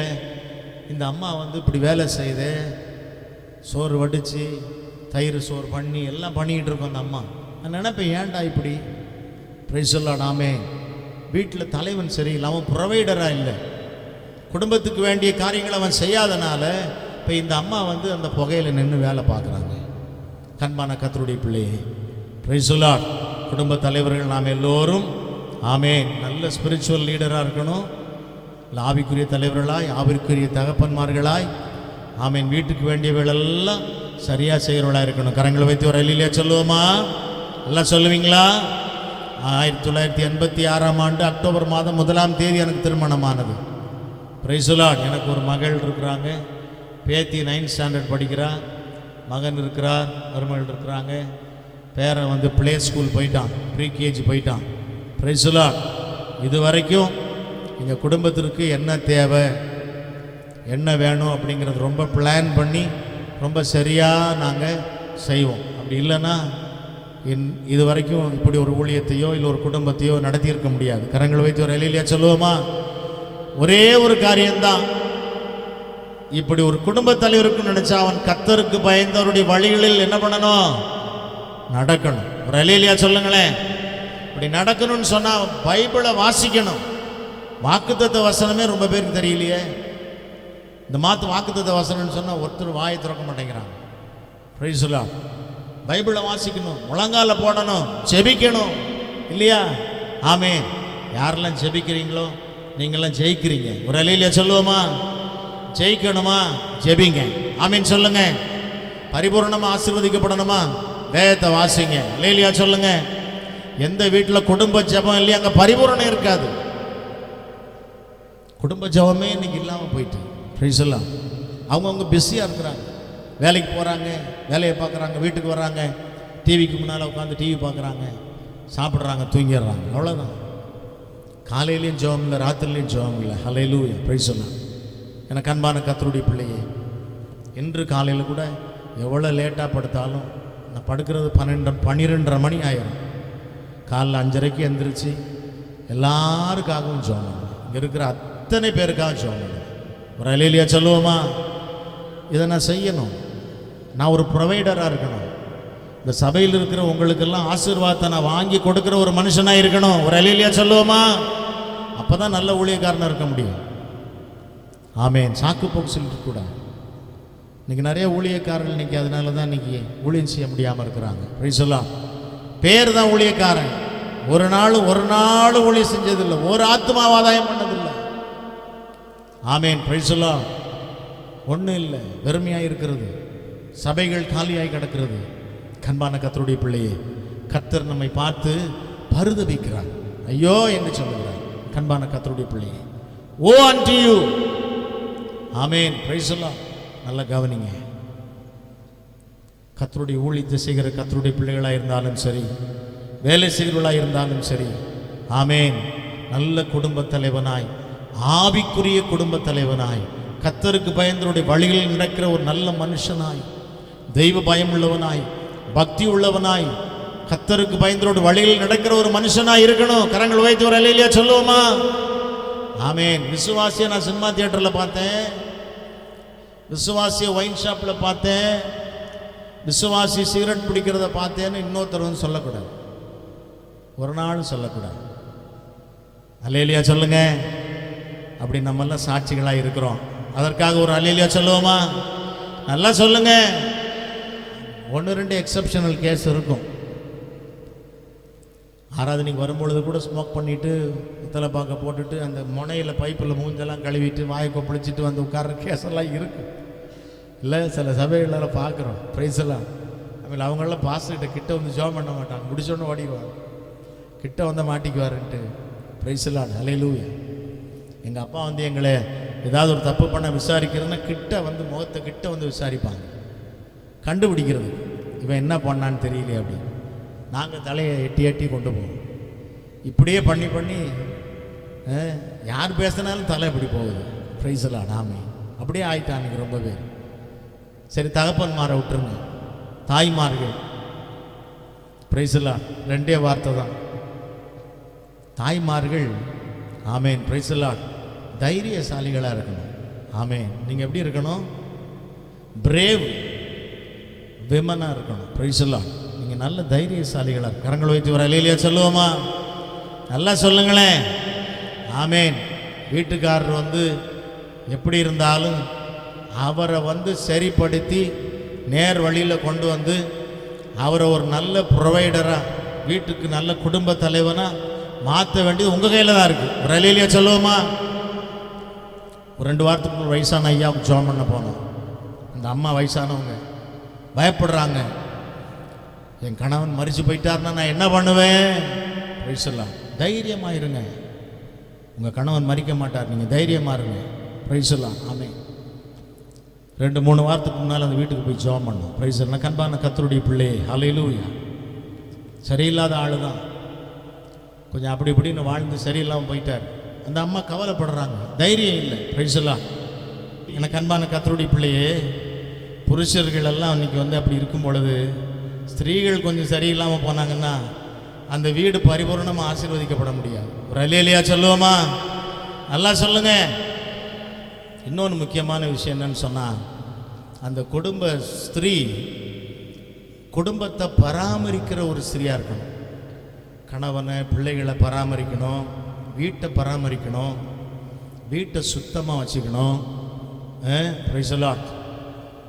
இந்த அம்மா இப்படி வேலை செய்து சோறு வடித்து தயிர் சோறு பண்ணி எல்லாம் பண்ணிக்கிட்டு இருக்கோம் அந்த அம்மா. நான் நினைப்பேன், ஏன்டா இப்படி? Praise the Lord. ஆமேன். வீட்டில் தலைவன் சரியில்லை, அவன் ப்ரொவைடராக இல்லை, குடும்பத்துக்கு வேண்டிய காரியங்களை அவன் செய்யாதனால இப்போ இந்த அம்மா அந்த புகையில் நின்று வேலை பார்க்குறாங்க. கண்பான கர்த்தருடைய பிள்ளையே, பிரைஸ் தி லார்ட். குடும்ப தலைவர்கள் நாம் எல்லோரும் ஆமேன் நல்ல ஸ்பிரிச்சுவல் லீடராக இருக்கணும். ஆவிக்குரிய தலைவர்களாய், ஆவிக்குரிய தகப்பன்மார்களாய், ஆமேன் வீட்டுக்கு வேண்டியவர்களெல்லாம் சரியாக செய்கிறவர்களாக இருக்கணும். கரங்களை வைத்து ஒரு அல்லேலூயா சொல்லுவோமா? எல்லாம் சொல்லுவீங்களா? 1986 ஆண்டு அக்டோபர் மாதம் 1ஆம் தேதி எனக்கு திருமணமானது. Price the Lord. எனக்கு ஒரு மகள் இருக்கிறாங்க, பேத்தி 9th ஸ்டாண்டர்ட் படிக்கிறா, மகன் இருக்கிறார், மருமகள் இருக்கிறாங்க, பேரன் ப்ளே ஸ்கூல் போயிட்டான், ப்ரீ கேஜி போயிட்டான். Price the Lord. இது வரைக்கும் எங்கள் குடும்பத்திற்கு என்ன தேவை, என்ன வேணும் அப்படிங்கிறது ரொம்ப பிளான் பண்ணி ரொம்ப சரியாக நாங்கள் செய்வோம். அப்படி இல்லைன்னா இது வரைக்கும் இப்படி ஒரு ஊழியத்தையோ இல்லை ஒரு குடும்பத்தையோ நடத்தியிருக்க முடியாது. கரங்களை வைத்து ஒரு அல்லேலூயா சொல்லுவோமா? ஒரே ஒரு காரியம்தான், இப்படி ஒரு குடும்ப தலைவருக்கு நினைச்சா அவன் கர்த்தருக்கு பயந்தவருடைய வழிகளில் என்ன பண்ணணும்? நடக்கணும். ஒரு அல்லேலூயா சொல்லுங்களேன். இப்படி நடக்கணும்னு சொன்னால் பைபிளை வாசிக்கணும். வாக்குத்தத்த வசனமே ரொம்ப பேருக்கு தெரியலையே. இந்த வாக்குத்தத்த வசனம்னு சொன்னால் ஒருத்தர் வாயை திறக்க மாட்டேங்கிறாங்க. Price the Lord. பைபிளை வாசிக்கணும், முழங்கால போடணும், ஜெபிக்கணும், இல்லையா? ஆமேன். யாரெல்லாம் ஜெபிக்கிறீங்களோ நீங்கள்லாம் ஜெயிக்கிறீங்க. ஒரு அல்லேலூயா சொல்லுவோமா? ஜெயிக்கணுமா? ஜெபிங்க. ஆமீன் சொல்லுங்க. பரிபூர்ணமாக ஆசீர்வதிக்கப்படணுமா? வேதத்தை வாசிங்க. அல்லேலூயா சொல்லுங்க. எந்த வீட்டில் குடும்ப ஜெபம் இல்லையா அங்கே பரிபூரணம் இருக்காது. குடும்ப ஜெபமே இன்னைக்கு இல்லாமல் போயிட்டு. Price the Lord. அவங்கவுங்க பிஸியாக இருக்கிறாங்க, வேலைக்கு போகிறாங்க, வேலையை பார்க்குறாங்க, வீட்டுக்கு வர்றாங்க, டிவிக்கு முன்னால் உட்காந்து டிவி பார்க்குறாங்க, சாப்பிட்றாங்க, தூங்கிடுறாங்க, அவ்வளோதான். காலையிலையும் ஜெபம் இல்லை, ராத்திரிலையும் ஜெபம் இல்லை. ஹல்லேலூயா, பிரைஸ் தி லார்ட். எனக்கு அன்பான கர்த்தருடைய பிள்ளையே, இன்று காலையில் கூட எவ்வளோ லேட்டாக படுத்தாலும் நான் படுக்கிறது 12:30 மணி ஆயிரும். காலைல 5:30க்கு எந்திரிச்சு எல்லாருக்காகவும் ஜெபம் பண்ணுவேன். இங்கே இருக்கிற அத்தனை பேருக்காக ஜெபம் பண்ணுவேன். ஒரு அல்லேலூயா சொல்லுவோமா? இதை நான் செய்யணும். நான் ஒரு ப்ரொவைடராக இருக்கணும். இந்த சபையில் இருக்கிற உங்களுக்கெல்லாம் ஆசீர்வாதத்தை நான் வாங்கி கொடுக்குற ஒரு மனுஷனாக இருக்கணும். ஒரு அல்லேலூயா சொல்லுவோமா? அப்போ தான் நல்ல ஊழியக்காரனாக இருக்க முடியும். ஆமேன். சாக்கு போக்கு சொல்லிட்டு கூட இன்னைக்கு நிறைய ஊழியக்காரர்கள் இன்னைக்கு அதனால தான் இன்னைக்கு ஊழியம் செய்ய முடியாமல் இருக்கிறாங்க. பிரைஸ் எல்லாம் பேர் தான் ஊழியக்காரன். ஒரு நாள் ஊழியம் செஞ்சதில்லை, ஒரு ஆத்மாவாதாயம் பண்ணதில்லை. ஆமேன். பிரைஸ் எல்லாம் ஒன்றும் இல்லை, வெறுமையாக இருக்கிறது, சபைகள் காலியாய் கிடக்கிறது. கண்பான கர்த்தருடைய பிள்ளையே, கர்த்தர் நம்மை பார்த்து பரிதபிக்கிறார், ஐயோ என்று சொல்லுகிறார். கண்பான கர்த்தருடைய பிள்ளையே, ஓ அன்டு யூ. ஆமேன். பிரைஸ் எல்லாம் நல்லா கவனிங்க. கர்த்தருடைய ஊழியத்தை செய்கிற கர்த்தருடைய பிள்ளைகளாக இருந்தாலும் சரி, வேலை செய்கிறவர்களாக இருந்தாலும் சரி, ஆமேன், நல்ல குடும்ப தலைவனாய், ஆவிக்குரிய குடும்ப தலைவனாய், கர்த்தருக்கு பயந்தருடைய வழிகளில் நடக்கிற ஒரு நல்ல மனுஷனாய், தெய்வ பயம் உள்ளவனாய், பக்தி உள்ளவனாய், கர்த்தருக்கு பயந்தருடைய வழிகளில் நடக்கிற ஒரு மனுஷனாய் இருக்கணும். கரங்கள் வைத்து ஒரு அல்லேலூயா சொல்லுவோமா? ஆமேன். விசுவாசியை நான் சினிமா தியேட்டரில் பார்த்தேன், விசுவாசியை ஒயின் ஷாப்பில் பார்த்தேன், விசுவாசி சிகரெட் பிடிக்கிறத பார்த்தேன்னு இன்னொருத்தர் வந்து சொல்லக்கூடாது, ஒரு நாள் சொல்லக்கூடாது. அல்லேலூயா சொல்லுங்க. அப்படி நம்மெல்லாம் சாட்சிகளாக இருக்கிறோம். அதற்காக ஒரு அல்லேலூயா சொல்லுவோமா? நல்லா சொல்லுங்க. 1-2 எக்ஸப்ஷனல் கேஸ் இருக்கும். ஆராதனைக்கு வரும்பொழுது கூட ஸ்மோக் பண்ணிவிட்டு பித்தளை பாக்க போட்டுட்டு அந்த முனையில் பைப்பில் மூஞ்செல்லாம் கழுவிட்டு வாயை கொப்பளிச்சிட்டு வந்து உட்கார்ற கேஸெல்லாம் இருக்குது. இல்லை சில சபைகளெல்லாம் பார்க்குறோம். ப்ரைஸ் எல்லாம் ஆಮೇಲೆ அவங்களெல்லாம் பாஸ்டர்கிட்ட கிட்ட வந்து ஜாப் பண்ண மாட்டாங்க, முடிச்சோன்னு ஓடிடுவாங்க, கிட்ட வந்து மாட்டிக்குவாருன்ட்டு. ப்ரைஸ் எல்லாம் அல்லேலூயா. எங்கள் அப்பா வந்து எங்களை ஏதாவது ஒரு தப்பு பண்ண விசாரிக்கிறதுன்னா கிட்ட வந்து முகத்தை கிட்ட வந்து விசாரிப்பாங்க, கண்டுபிடிக்கிறது இவன் என்ன பண்ணான்னு தெரியல அப்படி. நாங்கள் தலையை எட்டி எட்டி கொண்டு போவோம். இப்படியே பண்ணி பண்ணி யார் பேசினாலும் தலை இப்படி போகுது. ப்ரைஸ் எல்லாம் நாமே அப்படியே ஆயிட்டானுங்க ரொம்ப பேர். சரி, தகப்பன்மாரை விட்டுருங்க, தாய்மார்கள். ப்ரைஸ் எல்லாம் 2 வார்த்தை தான், தாய்மார்கள். ஆமேன். ப்ரைஸ் எல்லாம் தைரியசாலிகளாக இருக்கணும். ஆமேன். நீங்கள் எப்படி இருக்கணும்? பிரேவ் விமனாக இருக்கணும். ப்ரைஸ் எல்லாம் நீங்கள் நல்ல தைரியசாலிகளாக. கரங்களை வைத்து வர அல்லேலூயா சொல்லுவோமா? நல்லா சொல்லுங்களேன். ஆமேன். வீட்டுக்காரர் வந்து எப்படி இருந்தாலும் அவரை வந்து சரிப்படுத்தி நேர் வழியில் கொண்டு வந்து அவரை ஒரு நல்ல ப்ரொவைடராக, வீட்டுக்கு நல்ல குடும்ப தலைவனாக மாற்ற வேண்டியது உங்கள் கையில் தான் இருக்குது. ஒரு அல்லேலூயா சொல்லுவோமா? ஒரு 2 வாரத்துக்கு வயசான ஐயாவுக்கு ஜெபம் பண்ண போனோம். அந்த அம்மா வயசானவங்க பயப்படுறாங்க, என் கணவன் மரிச்சு போயிட்டாருன்னா நான் என்ன பண்ணுவேன்? ப்ரைஸெல்லாம் தைரியமாக இருங்க, உங்கள் கணவன் மறிக்க மாட்டார், நீங்கள் தைரியமாக இருங்க. ப்ரைஸெல்லாம் ஆமென். 2-3 வாரத்துக்கு முன்னால் அந்த வீட்டுக்கு போய் ஜெபம் பண்ணோம். ப்ரைஸெல்லாம் கண்பான கர்த்தருடைய பிள்ளையே, அல்லேலூயா. சரியில்லாத ஆள் தான், கொஞ்சம் அப்படி இப்படின்னு வாழ்ந்து சரியில்லாமல் போயிட்டார். அந்த அம்மா கவலைப்படுறாங்க, தைரியம் இல்லை. ப்ரைஸெல்லாம் எனக்கு அன்பான கர்த்தருடைய பிள்ளையே, புருஷர்கள் எல்லாம் இன்னைக்கு வந்து அப்படி இருக்கும் பொழுது ஸ்திரீகள் கொஞ்சம் சரியில்லாமல் போனாங்கன்னா அந்த வீடு பரிபூர்ணமாக ஆசீர்வதிக்கப்பட முடியாது. ஒரு அல்லேலூயா சொல்லுவோமா? நல்லா சொல்லுங்க. இன்னொன்று முக்கியமான விஷயம் என்னன்னு சொன்னால், அந்த குடும்ப ஸ்திரீ குடும்பத்தை பராமரிக்கிற ஒரு ஸ்திரீயாக இருக்கணும். கணவனை பிள்ளைகளை பராமரிக்கணும், வீட்டை பராமரிக்கணும், வீட்டை சுத்தமாக வச்சுக்கணும். Price the Lord.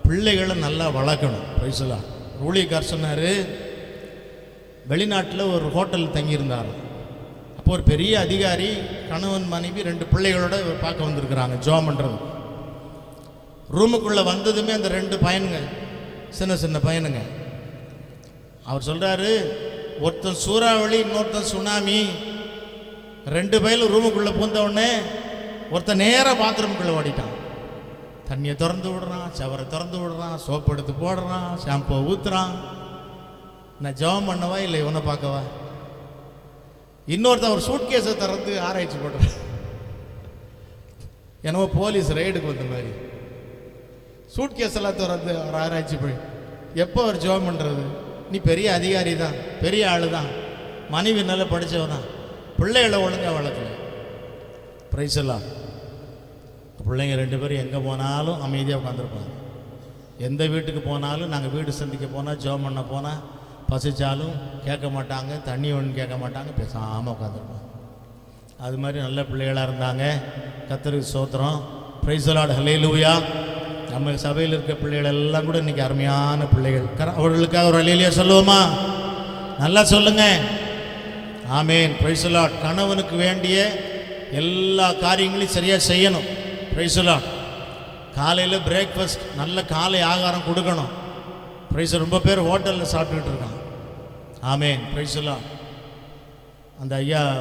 பிள்ளைகளை நல்லா வளர்க்கணும். Price the Lord. ஊழியக்கார் சொன்னார், வெளிநாட்டில் ஒரு ஹோட்டல் தங்கியிருந்தார். அப்போ ஒரு பெரிய அதிகாரி கணவன் மனைவி 2 பிள்ளைகளோட பார்க்க வந்திருக்கிறாங்க ஜெபம் பண்ணுறது. ரூமுக்குள்ளே வந்ததுமே அந்த 2 பையனுங்க, சின்ன சின்ன பையனுங்க, அவர் சொல்கிறாரு, ஒருத்தன் சூறாவளி இன்னொருத்தன் சுனாமி, 2 பேரும் ரூமுக்குள்ளே பூந்தவுடனே ஒருத்தன் நேராக பாத்ரூமுக்குள்ளே ஓடிட்டான். தண்ணியை திறந்து விடுறான், சவரை திறந்து விடுறான், சோப்பு எடுத்து போடுறான், ஷாம்பு ஊற்றுறான். நான் ஜெபம் பண்ணவா இல்லை இவனை பார்க்கவா? இன்னொருத்தன் ஒரு சூட்கேஸை திறந்து ஆராய்ச்சி போடுறான். என்னவோ போலீஸ் ரைடுக்கு வந்த மாதிரி சூட்கேஸ் எல்லாம் திறந்து ஒரு ஆராய்ச்சி போய், எப்போ ஒரு ஜெபம் பண்ணுறது? நீ பெரிய அதிகாரி தான், பெரிய ஆள் தான், மனைவி நல்லா படித்தவன் தான், பிள்ளைகளை ஒழுங்காக வளர்க்கல. பிரைஸ் எல்லாம். பிள்ளைங்க 2 பேரும் எங்கே போனாலும் அமைதியாக உட்காந்துருப்பாங்க. எந்த வீட்டுக்கு போனாலும், நாங்கள் வீடு சந்திக்க போனால், ஜெபம் பண்ண போனால், பசிச்சாலும் கேட்க மாட்டாங்க, தண்ணி ஒன்று கேட்க மாட்டாங்க, பேசாமல் உட்காந்துருப்பாங்க. அது மாதிரி நல்ல பிள்ளைகளாக இருந்தாங்க. கர்த்தருக்கு ஸ்தோத்திரம். Praise the Lord. ஹல்லேலூயா. நம்ம சபையில் இருக்க பிள்ளைகள் எல்லாம் கூட இன்னைக்கு அருமையான பிள்ளைகள். அவர்களுக்காக ஒரு அல்லேலூயா சொல்லுவோமா? நல்லா சொல்லுங்க. ஆமென். Praise the lord. கணவனுக்கு வேண்டிய எல்லா காரியங்களையும் சரியாக செய்யணும். Praise the lord. காலையில் பிரேக்ஃபாஸ்ட் நல்ல காலை ஆகாரம் கொடுக்கணும். பிரைஸ். ரொம்ப பேர் ஹோட்டலில் சாப்பிட்டுக்கிட்டு இருக்காங்க. ஆமென். Praise the lord. அந்த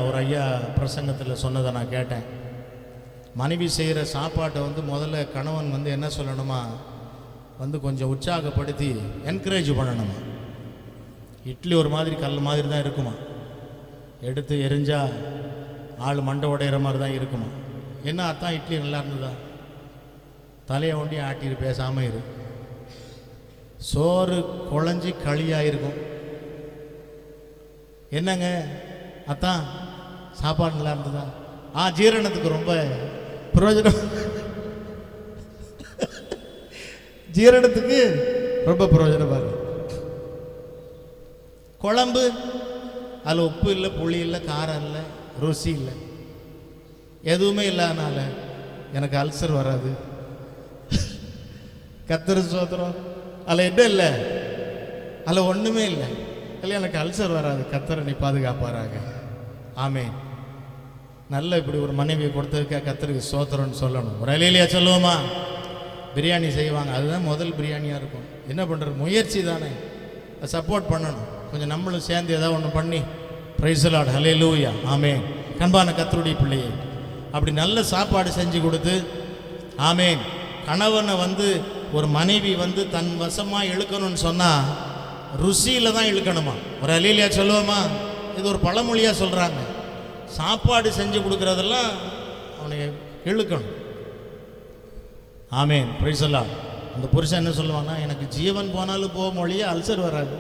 ஒரு ஐயா பிரசங்கத்தில் சொன்னதை நான் கேட்டேன். மனைவி செய்கிற சாப்பாட்டை முதல்ல கணவன் என்ன சொல்லணுமா, கொஞ்சம் உற்சாகப்படுத்தி என்கரேஜ் பண்ணணுமா. இட்லி ஒரு மாதிரி கல் மாதிரி தான் இருக்குமா, எடுத்து எரிஞ்சா ஆள் மண்டை உடையிற மாதிரி தான் இருக்குமா. என்ன அர்த்தம்? இட்லி நல்லா இருந்ததா? தலையை ஒண்டி ஆட்டிட்டு பேசாமல் இரு. சோறு குழஞ்சி களியாக இருக்கும். என்னங்க அத்தான் சாப்பாடு நல்லா இருந்ததா? ஜீரணத்துக்கு ரொம்ப பிரயோஜனம், ஜீரணத்துக்கு ரொம்ப பிரயோஜனமாக இருக்கு. குழம்பு அதில் உப்பு இல்லை, புளி இல்லை, காரம் இல்லை, ருசி இல்லை, எதுவுமே இல்லாதனால எனக்கு அல்சர் வராது. கத்தர் ஸ்தோத்திரம். அதில் என்ன இல்லை, அதில் ஒன்றுமே இல்லை, இல்லை எனக்கு அல்சர் வராது. கத்தரை நீ பாதுகாப்பாராக. ஆமென். நல்ல இப்படி ஒரு மனைவியை கொடுத்ததுக்காக கத்தருக்கு ஸ்தோத்திரம்னு சொல்லணும். ஒரு அல்லேலூயா சொல்லுவோமா? பிரியாணி செய்வாங்க, அதுதான் முதல் பிரியாணியாக இருக்கும். என்ன பண்ணுறது, முயற்சி தானே, சப்போர்ட் பண்ணணும். கொஞ்சம் நம்மளும் சேர்ந்து ஏதாவது ஒன்று பண்ணி பிரைஸ் தி லார்ட். அல்லேலூயா. ஆமென். கண்பான கர்த்தருடைய பிள்ளையை அப்படி நல்ல சாப்பாடு செஞ்சு கொடுத்து, ஆமென், கணவனை ஒரு மனைவி தன் வசமாக இழுக்கணும்னு சொன்னால் ருசியில் தான் இழுக்கணுமா. ஒரு அல்லேலூயா சொல்லுவோமா? இது ஒரு பழமொழியாக சொல்கிறாங்க. சாப்பாடு செஞ்சு கொடுக்குறதெல்லாம் அவனை இழுக்கணும். ஆமென். Praise the lord. அந்த புருஷன் என்ன சொல்லுவான்னா, எனக்கு ஜீவன் போனாலும் போக மொழியே அல்சர் வராது.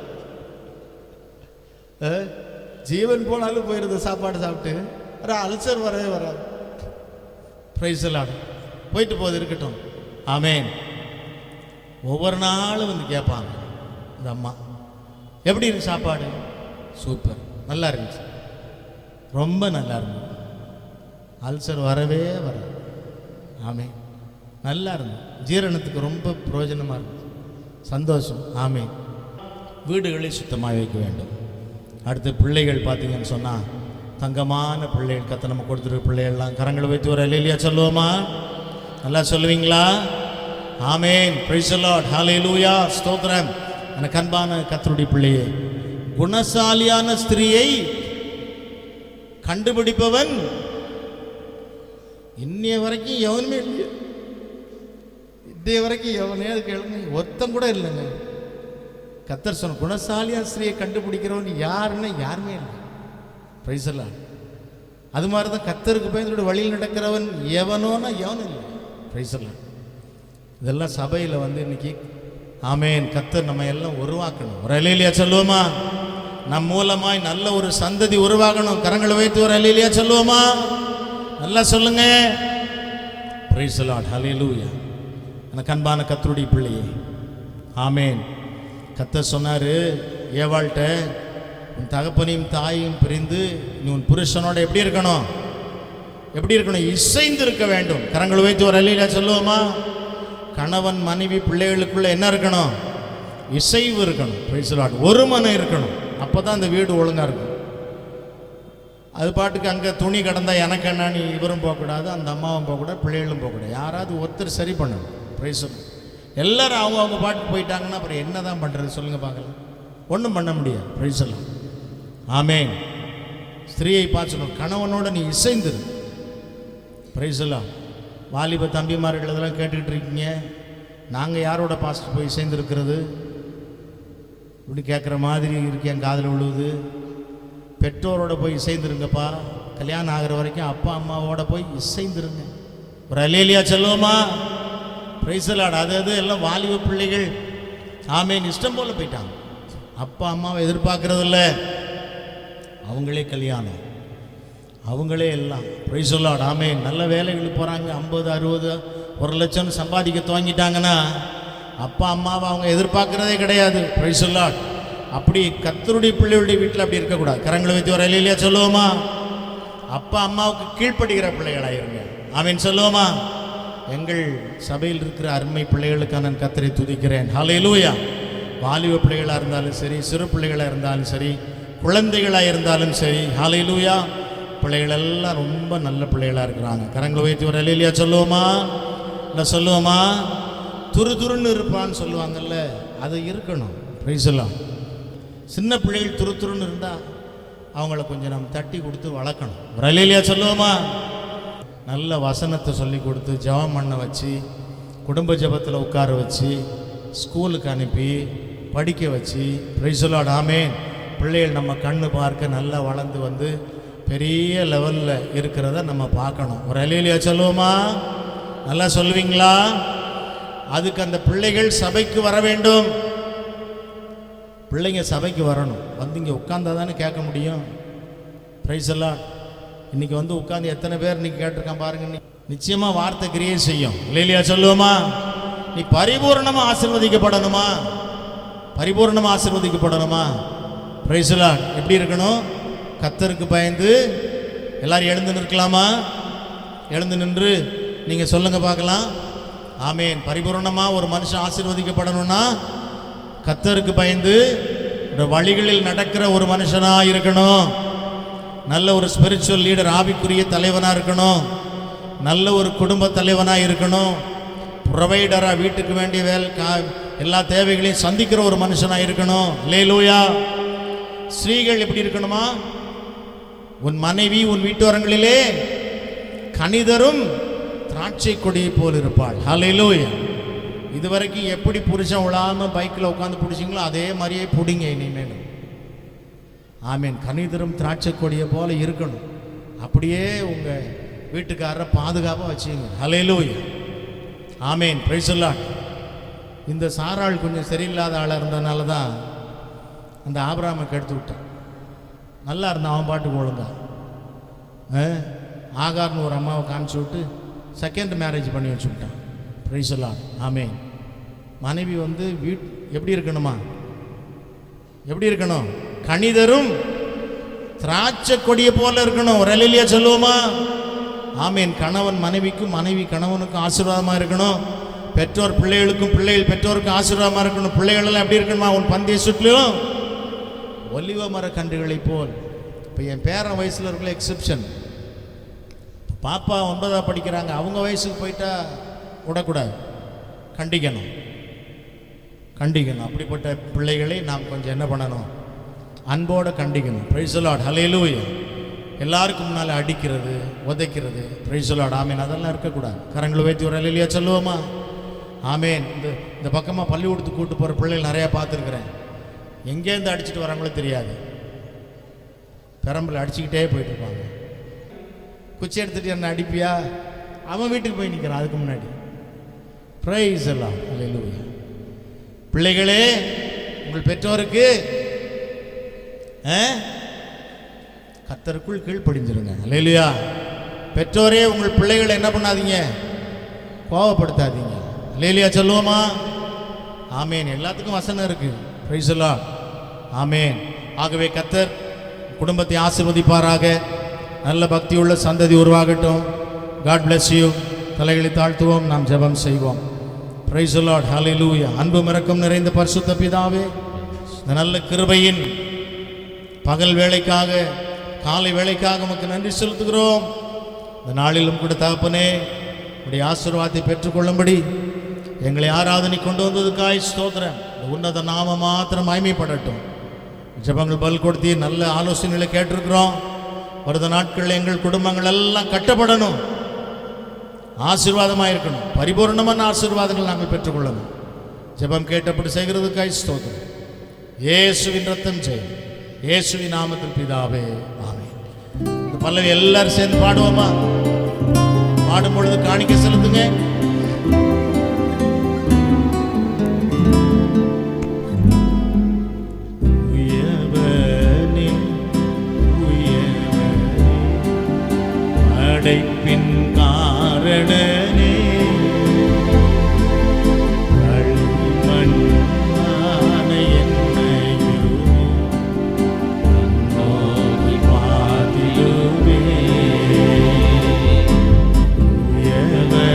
ஜீவன் போனாலும் போயிடுது சாப்பாடு சாப்பிட்டு, அல்சர் வரவே வராது. Price the Lord. போயிட்டு போகுது, இருக்கட்டும். ஆமென். ஒவ்வொரு நாளும் கேட்பாங்க இந்த அம்மா, எப்படி இருக்கு சாப்பாடு? சூப்பர், நல்லா இருந்துச்சு, ரொம்ப நல்லா இருந்தது, அல்சர் வரவே வராது. ஆமென். நல்லா இருந்தது, ஜீரணத்துக்கு ரொம்ப பிரயோஜனமாக இருந்தது. சந்தோஷம். ஆமென். வீடுகளை சுத்தமாக வைக்க வேண்டும். அடுத்து பிள்ளைகள் பார்த்தீங்கன்னு சொன்னால் தங்கமான பிள்ளைகள், கத்த நம்ம கொடுத்துருக்க பிள்ளைகள்லாம் கரங்களை வைத்து ஒரு அல்லேலூயா சொல்லுவோமா? நல்லா சொல்லுவீங்களா? ஆமென். Praise the Lord. ஹல்லேலூயா. ஸ்தோத்திரம். எனக்கு அன்பான கர்த்தருடைய பிள்ளையே, குணசாலியான ஸ்திரீயை கண்டுபிடிப்பவன் இன்னைய வரைக்கும் எவனுமே இல்லை. இன்றைய வரைக்கும் எவனே கேளுங்க, ஒருத்தம் கூட இல்லைங்க. கர்த்தர் சொன்ன குணசாலியான ஸ்திரீயை கண்டுபிடிக்கிறவன் யாருன்னு யாருமே இல்லை. Price the Lord. அது மாதிரி தான் கர்த்தருக்கு பயந்து வழியில் நடக்கிறவன் எவனோன்னா எவனும் இல்லை. Price the Lord. இதெல்லாம் சபையில் இன்னைக்கு ஆமென், கர்த்தர் நம்ம எல்லாம் உருவாக்கணும். ஒரு அல்லேலூயா சொல்லுவோமா? நம் மூலமாய் நல்ல ஒரு சந்ததி உருவாகணும். கரங்களை வைத்து ஒரு அல்லேலூயா சொல்லுவோமா? நல்லா சொல்லுங்க. Praise the Lord. ஹல்லேலூயா. எனக்கு அன்பான கர்த்தருடைய பிள்ளையே, ஆமென். கர்த்தர் சொன்னாரு ஏவாள்கிட்ட, உன் தகப்பனையும் தாயையும் பிரிந்து நீ உன் புருஷனோட எப்படி இருக்கணும்? எப்படி இருக்கணும்? இசைந்து இருக்க வேண்டும். கரங்களை வைத்து ஒரு அல்லேலூயா சொல்லுவோமா? கணவன் மனைவி பிள்ளைகளுக்குள்ள என்ன இருக்கணும்? இசைவு இருக்கணும். Price the Lord. ஒரு மனம் இருக்கணும். அப்போ தான் அந்த வீடு ஒழுங்காக இருக்கும். அது பாட்டுக்கு அங்கே துணி கிடந்தா எனக்கு என்னன்னு இவரும் போகக்கூடாது, அந்த அம்மாவும் போகக்கூடாது, பிள்ளைகளும் போகக்கூடாது. யாராவது ஒருத்தர் சரி பண்ணணும். Praise the Lord. எல்லாரும் அவங்க பாட்டுக்கு போயிட்டாங்கன்னா அப்புறம் என்ன தான் பண்ணுறது சொல்லுங்கள் பார்க்கலாம்? ஒன்றும் பண்ண முடியாது. Praise the Lord. ஆமென். ஸ்திரீயை பார்த்து கணவனோட நீ இசைந்துரு. Price the Lord. வாலிப தம்பிமார்கள் இதெல்லாம் கேட்டுக்கிட்டு இருக்கீங்க, நாங்கள் யாரோட பாஸ்டர் போய் சேர்ந்துருக்கிறது இப்படி கேட்குற மாதிரி இருக்கேன், காதில் விழுவுது. பெற்றோரோட போய் இசைந்துருங்கப்பா. கல்யாணம் ஆகிற வரைக்கும் அப்பா அம்மாவோட போய் இசைந்துருங்க. ஒரு அல்லேலூயா சொல்லுவோமா? Price the Lord. அது எல்லாம் வாலிப பிள்ளைகள் ஆமென் இஷ்டம் போல் போயிட்டாங்க. அப்பா அம்மாவை எதிர்பார்க்கறது இல்லை, அவங்களே கல்யாணம், அவங்களே எல்லாம். Praise the Lord. ஆமென். நல்ல வேலைகளுக்கு போகிறாங்க, 50, 60, 1 லட்சம் சம்பாதிக்க துவங்கிட்டாங்கன்னா அப்பா அம்மாவை அவங்க எதிர்பார்க்குறதே கிடையாது. Price the Lord. அப்படி கர்த்தருடைய பிள்ளைகளுடைய வீட்டில் அப்படி இருக்கக்கூடாது. கரங்களை வைத்து ஒரு அல்லேலூயா சொல்லுவோமா? அப்பா அம்மாவுக்கு கீழ்ப்படுகிற பிள்ளைகளாயிருங்க. ஆமென் சொல்லுவோமா? எங்கள் சபையில் இருக்கிற அருமை பிள்ளைகளுக்காக நான் கர்த்தரை துதிக்கிறேன். ஹல்லேலூயா. வாலிப பிள்ளைகளாக இருந்தாலும் சரி, சிறு பிள்ளைகளாக இருந்தாலும் சரி, குழந்தைகளாக இருந்தாலும் சரி, ஹல்லேலூயா. பிள்ளைகள் எல்லாம் ரொம்ப நல்ல பிள்ளைகளாக இருக்கிறாங்க. கரங்களை உயர்த்தி ஒரு ஹல்லேலூயா சொல்லுவோமா? இல்லை சொல்லுவோமா? துருதுருன்னு இருப்பான்னு சொல்லுவாங்கல்ல, அது இருக்கணும். பிரைஸ் எல்லாம். சின்ன பிள்ளைகள் துருதுருன்னு இருந்தால் அவங்கள கொஞ்சம் நம்ம தட்டி கொடுத்து வளர்க்கணும். ஒரு ஹல்லேலூயா சொல்லுவோமா? நல்ல வசனத்தை சொல்லி கொடுத்து ஜெபம் பண்ண வச்சு, குடும்ப ஜெபத்தில் உட்கார வச்சு, ஸ்கூலுக்கு அனுப்பி படிக்க வச்சு, பிரைஸ் தி லார்ட், ஆமென். பிள்ளைகள் நம்ம கண்ணு பார்க்க நல்லா வளர்ந்து வந்து பெரிய லெவலில் இருக்கிறத நம்ம பார்க்கணும். ஒரு ஹல்லேலூயா சொல்லுவோமா? நல்லா சொல்லுவீங்களா? அதுக்கு அந்த பிள்ளைகள் சபைக்கு வர வேண்டும். பிள்ளைங்க சபைக்கு வரணும். வந்து இங்கே உட்கார்ந்தா தானே கேட்க முடியும். Price the Lord. இன்றைக்கி வந்து உட்காந்து எத்தனை பேர் இன்றைக்கி கேட்டிருக்கான் பாருங்க. நிச்சயமாக வார்த்தை கிரியை செய்யும். இல்லையா சொல்லுவோமா? நீ பரிபூர்ணமாக ஆசீர்வதிக்கப்படணுமா? பரிபூர்ணமாக ஆசீர்வதிக்கப்படணுமா? Price the Lord. எப்படி இருக்கணும்? கர்த்தருக்கு பயந்து எல்லாரும் எழுந்து நிற்கலாமா? எழுந்து நின்று நீங்கள் சொல்லுங்கள் பார்க்கலாம். ஆமென். பரிபூர்ணமாக ஒரு மனுஷன் ஆசீர்வதிக்கப்படணும்னா கர்த்தருக்கு பயந்து வழிகளில் நடக்கிற ஒரு மனுஷனாக இருக்கணும். நல்ல ஒரு ஸ்பிரிச்சுவல் லீடர், ஆவிக்குரிய தலைவனாக இருக்கணும். நல்ல ஒரு குடும்ப தலைவனாக இருக்கணும். ப்ரொவைடராக வீட்டுக்கு வேண்டிய எல்லா தேவைகளையும் சந்திக்கிற ஒரு மனுஷனாக இருக்கணும். அல்லேலூயா. ஸ்திரீகள் எப்படி இருக்கணுமா? உன் மனைவி உன் வீட்டோரங்களிலே கனிதரும் திராட்சை கொடியை போல் இருப்பாள். ஹல்லேலூயா. இதுவரைக்கும் எப்படி புருஷன் விழாமல் பைக்கில் உட்காந்து பிடிச்சிங்களோ அதே மாதிரியே பிடிங்க இனிமேல். ஆமீன். கனிதரும் திராட்சை கொடியை போல இருக்கணும். அப்படியே உங்கள் வீட்டுக்காரரை பாதுகாப்பாக வச்சுங்க. ஹல்லேலூயா. ஆமீன். Price the Lord. இந்த சாராள் கொஞ்சம் சரியில்லாத ஆளாக இருந்ததுனால தான் அந்த ஆபிரகாமை கெடுத்து விட்டான். நல்லா இருந்தான் அவன் பாட்டுக்கு ஒழுங்கா. ஆகார்னு ஒரு அம்மாவை காமிச்சு விட்டு செகண்ட் மேரேஜ் பண்ணி வச்சு விட்டான். Price the Lord. ஆமீன். மனைவி வந்து எப்படி இருக்கணுமா? எப்படி இருக்கணும்? கனிதரும் திராட்சை கொடியை போல இருக்கணும். ஒரு ஹல்லேலூயா சொல்லுவோமா? ஆமீன். கணவன் மனைவிக்கும், மனைவி கணவனுக்கும் ஆசீர்வாதமாக இருக்கணும். பெற்றோர் பிள்ளைகளுக்கும், பிள்ளைகள் பெற்றோருக்கும் ஆசீர்வாதமாக இருக்கணும். பிள்ளைகள் எல்லாம் எப்படி இருக்கணுமா? உன் பந்தய சுற்றிலும் ஒலிவ மர கன்றுகளை போல். இப்போ என் பேரன் வயசில் இருக்கிற எக்ஸெப்ஷன். பாப்பா 9ஆவது படிக்கிறாங்க. அவங்க வயசுக்கு போயிட்டா விடக்கூடாது, கண்டிக்கணும். அப்படிப்பட்ட பிள்ளைகளை நாம் கொஞ்சம் என்ன பண்ணணும்? அன்போடு கண்டிக்கணும். Price the Lord. ஹல்லேலூயா. எல்லாருக்கும் முன்னால் அடிக்கிறது, உதைக்கிறது, பிரைஸ் தி லார்ட், ஆமீன், அதெல்லாம் இருக்கக்கூடாது. கரங்களை உயர்த்தி ஒரு ஹல்லேலூயா சொல்லுவோமா? ஆமீன். இந்த பக்கமாக பள்ளிக்கூடத்துக்கு கூட்டு போகிற பிள்ளைகள் நிறையா பார்த்துருக்குறேன். எங்கேருந்து அடிச்சுட்டு வராங்களோ தெரியாது, பெரம்பில் அடிச்சுக்கிட்டே போயிட்டு இருப்பாங்க. குச்சி எடுத்துகிட்டு என்ன அடிப்பியா? அவன் வீட்டுக்கு போய் நிற்கிறான் அதுக்கு முன்னாடி. Praise the Lord. ஹல்லேலூயா. பிள்ளைகளே, உங்கள் பெற்றோருக்கு கர்த்தருக்குள் கீழ்ப்படிஞ்சிருங்க. அல்லேலூயா. பெற்றோரே உங்கள் பிள்ளைகளை என்ன பண்ணாதீங்க? கோபப்படுத்தாதீங்க. அல்லேலூயா சொல்லுவோமா? ஆமேன். எல்லாத்துக்கும் வசனம் இருக்கு. Praise the Lord. ஆமேன். ஆகவே கர்த்தர் குடும்பத்தை ஆசீர்வதிப்பாராக. நல்ல பக்தியுள்ள சந்ததி உருவாகட்டும். God bless you. தலைகளை தாழ்த்துவோம், நாம் ஜெபம் செய்வோம். Praise the Lord. ஹல்லேலூயா. அன்பும் இரக்கம் நிறைந்த பரிசுத்த பிதாவே, இந்த நல்ல கிருபையின் பகல் வேளைக்காக, காலை வேளைக்காக உமக்கு நன்றி செலுத்துகிறோம். இந்த நாளிலும் கூட தகப்பனே, உடைய ஆசீர்வாதத்தை பெற்றுக்கொள்ளும்படி எங்களை ஆராதனை கொண்டு வந்ததுக்காய் ஸ்தோத்திரம். இந்த உன்னத நாம மாத்திரம் மகிமைப்படட்டும். ஜெபங்கள் பல் கொடுத்து நல்ல ஆலோசனைகளை கேட்டிருக்கிறோம். வருத நாட்களில் எங்கள் குடும்பங்கள் எல்லாம் கட்டப்படணும், ஆசீர்வாதமாக இருக்கணும், பரிபூர்ணமான ஆசீர்வாதங்கள் நாங்கள் பெற்றுக்கொள்ளணும். ஜெபம் கேட்டப்படி செய்கிறதுக்காய் ஸ்தோத்திரம். இயேசுவின் ரத்தம் ஜெயம். இயேசுவின் நாமத்தில் பிதாவே, ஆமென். இந்த பல்லவி எல்லாரும் சேர்ந்து பாடுவோமா? பாடும் பொழுது காணிக்கை செலுத்துங்க. படைப்பின் காரணனே, களிமண்ணான என்னையும் கண்ணோக்கி பார்த்திடுமே. உயர்வனே,